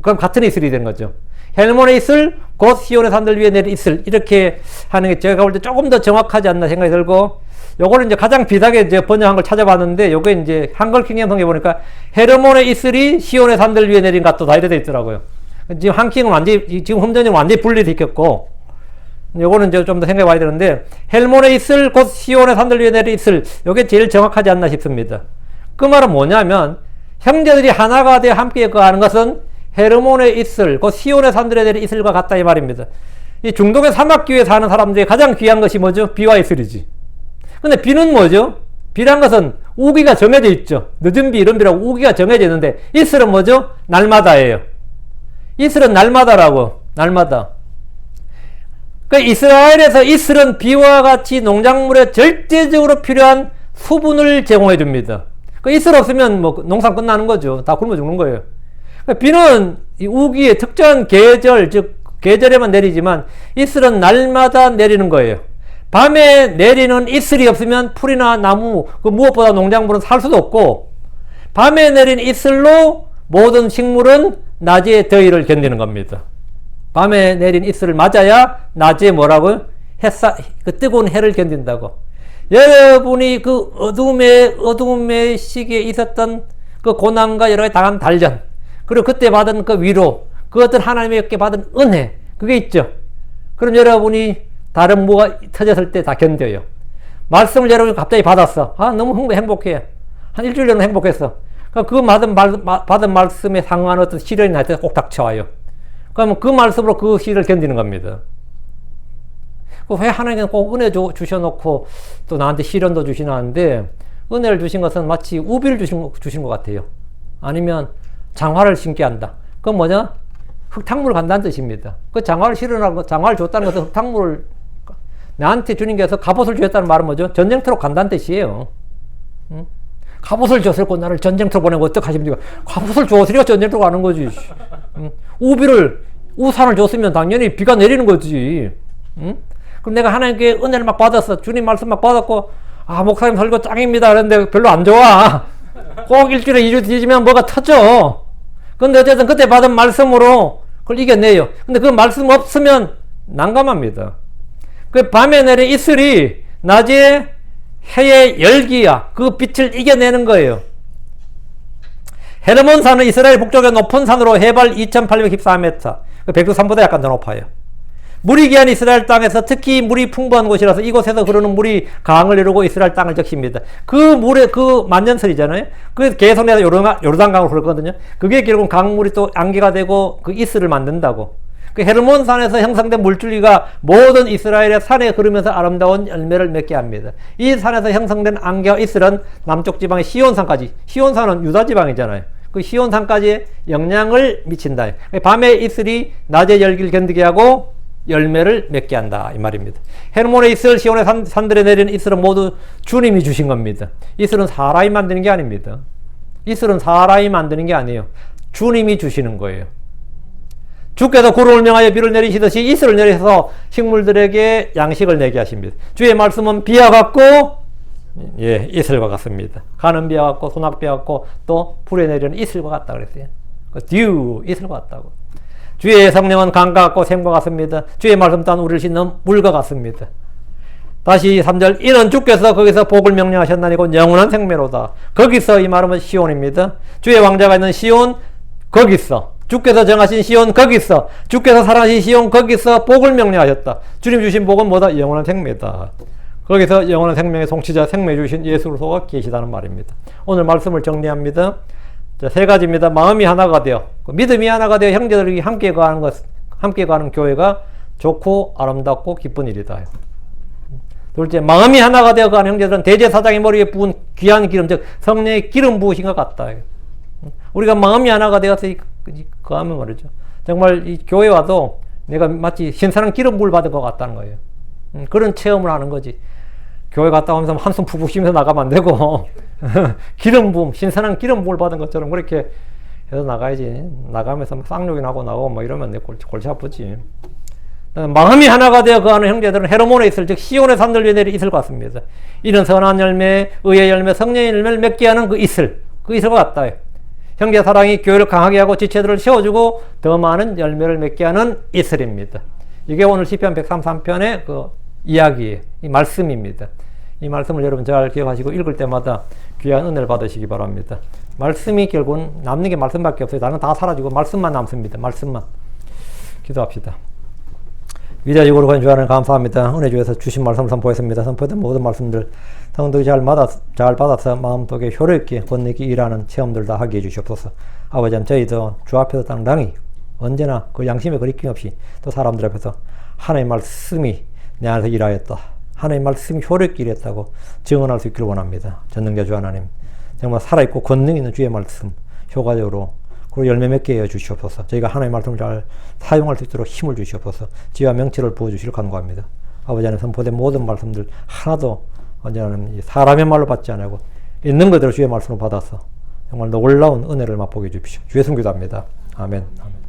그럼 같은 이슬이 되는 거죠. 헬몬의 이슬 곧 시온의 산들 위에 내린 이슬, 이렇게 하는 게 제가 볼 때 조금 더 정확하지 않나 생각이 들고, 요거를 이제 가장 비슷하게 이제 번역한 걸 찾아봤는데, 요게 이제 한글 킹형성에 보니까 헤르몬의 이슬이 시온의 산들 위에 내린 것도 다 이래 돼 있더라고요. 지금 한킹은 완전히, 지금 홈전역은 완전히 분리돼 있겠고, 요거는 이제 좀 더 생각해 봐야 되는데, 헬몬의 이슬 곧 시온의 산들 위에 내린 이슬, 요게 제일 정확하지 않나 싶습니다. 그 말은 뭐냐면, 형제들이 하나가 되어 함께 거하는 것은 헤르몬의 이슬, 그 시온의 산들에 내린 이슬과 같다 이 말입니다. 이 중동의 사막교에 사는 사람들이 가장 귀한 것이 뭐죠? 비와 이슬이지. 근데 비는 뭐죠? 비란 것은 우기가 정해져 있죠. 늦은 비, 이런 비라고 우기가 정해져 있는데, 이슬은 뭐죠? 날마다예요. 이슬은 날마다라고. 날마다. 그 이스라엘에서 이슬은 비와 같이 농작물에 절대적으로 필요한 수분을 제공해 줍니다. 그 이슬 없으면 뭐 농사 끝나는 거죠. 다 굶어 죽는 거예요. 비는 이 우기의 특정한 계절, 즉 계절에만 내리지만 이슬은 날마다 내리는 거예요. 밤에 내리는 이슬이 없으면 풀이나 나무, 그 무엇보다 농작물은 살 수도 없고, 밤에 내린 이슬로 모든 식물은 낮의 더위를 견디는 겁니다. 밤에 내린 이슬을 맞아야 낮에 뭐라고요? 그 뜨거운 해를 견딘다고. 여러분이 그 어둠의 시기에 있었던 그 고난과 여러 가지 당한 단련, 그리고 그때 받은 그 위로, 그 어떤 하나님께 받은 은혜, 그게 있죠. 그럼 여러분이 다른 뭐가 터졌을 때 다 견뎌요. 말씀을 여러분이 갑자기 받았어. 너무 행복해. 한 일주일 정도 행복했어. 그 받은 말씀에 상응하는 어떤 시련이 나한테 꼭 닥쳐와요. 그러면 그 말씀으로 그 시를 견디는 겁니다. 왜 하나님께서 꼭 은혜 주셔놓고 또 나한테 시련도 주시나는데, 은혜를 주신 것은 마치 우비를 주신 것 같아요. 아니면 장화를 신게 한다. 그건 뭐냐? 흙탕물을 간다는 뜻입니다. 그 장화를 실어나고 장화를 줬다는 것은 흙탕물을 나한테 주님께서 갑옷을 주셨다는 말은 뭐죠? 전쟁터로 간다는 뜻이에요. 응? 갑옷을 줬을고 나를 전쟁터로 보내고 어떡하십니까? 갑옷을 줬으니까 전쟁터로 가는 거지. 응? 우산을 줬으면 당연히 비가 내리는 거지. 응? 그럼 내가 하나님께 은혜를 막 받았어. 주님 말씀 막 받았고, 목사님 설교 짱입니다. 그런데 별로 안 좋아. 꼭 일주일에 2주 뒤지면 뭐가 터져. 근데 어쨌든 그때 받은 말씀으로 그걸 이겨내요. 근데 그 말씀 없으면 난감합니다. 그 밤에 내린 이슬이 낮에 해의 열기야. 그 빛을 이겨내는 거예요. 헤르몬 산은 이스라엘 북쪽의 높은 산으로 해발 2814m. 백두산보다 약간 더 높아요. 물이 귀한 이스라엘 땅에서 특히 물이 풍부한 곳이라서 이곳에서 흐르는 물이 강을 이루고 이스라엘 땅을 적십니다. 그 물에 그 만년설이잖아요. 그 계속 내가 요르단강으로 흐르거든요. 그게 결국은 강물이 또 안개가 되고 그 이슬을 만든다고. 그 헤르몬 산에서 형성된 물줄기가 모든 이스라엘의 산에 흐르면서 아름다운 열매를 맺게 합니다. 이 산에서 형성된 안개와 이슬은 남쪽 지방의 시온산까지, 시온산은 유다 지방이잖아요. 그 시온산까지 영향을 미친다. 밤에 이슬이 낮에 열기를 견디게 하고 열매를 맺게 한다 이 말입니다. 헤르몬의 이슬, 시온의 산들에 내리는 이슬은 모두 주님이 주신 겁니다. 이슬은 사람이 만드는 게 아닙니다. 이슬은 사람이 만드는 게 아니에요. 주님이 주시는 거예요. 주께서 구름을 명하여 비를 내리시듯이 이슬을 내리셔서 식물들에게 양식을 내게 하십니다. 주의 말씀은 비와 같고 이슬과 같습니다. 가는 비와 같고 소낙비와 같고 또 불에 내리는 이슬과 같다 그랬어요. 듀 이슬과 같다고. 주의 성령은 강과 같고 샘과 같습니다. 주의 말씀 또한 우리를 씻는 물과 같습니다. 다시 3절 이는 주께서 거기서 복을 명령하셨나니 곧 영원한 생명로다. 거기서 이 말은 시온입니다. 주의 왕자가 있는 시온 거기서, 주께서 정하신 시온 거기서, 주께서 사랑하신 시온 거기서 복을 명령하셨다. 주님 주신 복은 뭐다? 영원한 생명이다. 거기서 영원한 생명의 송취자 생명 주신 예수 그리스도가 계시다는 말입니다. 오늘 말씀을 정리합니다. 자, 세 가지입니다. 마음이 하나가 되어, 믿음이 하나가 되어 형제들이 함께 가는 교회가 좋고 아름답고 기쁜 일이다. 둘째, 마음이 하나가 되어 가는 형제들은 대제사장의 머리에 부은 귀한 기름, 즉 성령의 기름 부으신 것 같다. 우리가 마음이 하나가 되어서 그하면 말이죠. 정말 이 교회 와도 내가 마치 신선한 기름 부을 받은 것 같다는 거예요. 그런 체험을 하는 거지. 교회 갔다 오면서 한숨 푹푹 쉬면서 나가면 안 되고 기름 부음, 신선한 기름 부을 받은 것처럼 그렇게 해서 나가야지. 나가면서 막 쌍욕이 나고 뭐 이러면 내 골치 아프지. 마음이 하나가 되어 거하는 형제들은 헤르몬에 있을 즉 시온의 산들 위에 내리 이슬 같습니다. 이는 선한 열매, 의의 열매, 성령의 열매를 맺게 하는 그 이슬과 같다. 형제 사랑이 교회를 강하게 하고 지체들을 세워주고 더 많은 열매를 맺게 하는 이슬입니다. 이게 오늘 시편 133편의 그 이야기예요. 이 말씀입니다. 이 말씀을 여러분 잘 기억하시고 읽을 때마다 귀한 은혜를 받으시기 바랍니다. 말씀이 결국은 남는 게 말씀밖에 없어요. 다른 건 다 사라지고 말씀만 남습니다. 말씀만. 기도합시다. 위대하시고 거룩한 주 하나님 감사합니다. 은혜 주에서 주신 말씀을 선포했습니다. 선포된 모든 말씀들 성도들이 잘 받아서 마음속에 효력있게 권능있게 일하는 체험들 다 하게 해주시옵소서. 아버지, 저희도 주 앞에서 당당히 언제나 그 양심에 거리낌 없이 또 사람들 앞에서 하나님의 말씀이 내 안에서 일하였다. 하나님의 말씀이 효력있게 일했다고 증언할 수 있기를 원합니다. 전능자 주 하나님, 정말 살아있고 권능 있는 주의 말씀 효과적으로 그리고 열매 맺게 해 주시옵소서. 저희가 하나님의 말씀을 잘 사용할 수 있도록 힘을 주시옵소서. 지혜와 명철을 부어주시길 간구합니다. 아버지 하나님 선포된 모든 말씀들 하나도 언제나는 사람의 말로 받지 않고 있는 그대로 주의 말씀을 받아서 정말 놀라운 은혜를 맛보게 해주십시오. 주의 성기도합니다. 아멘. 아멘.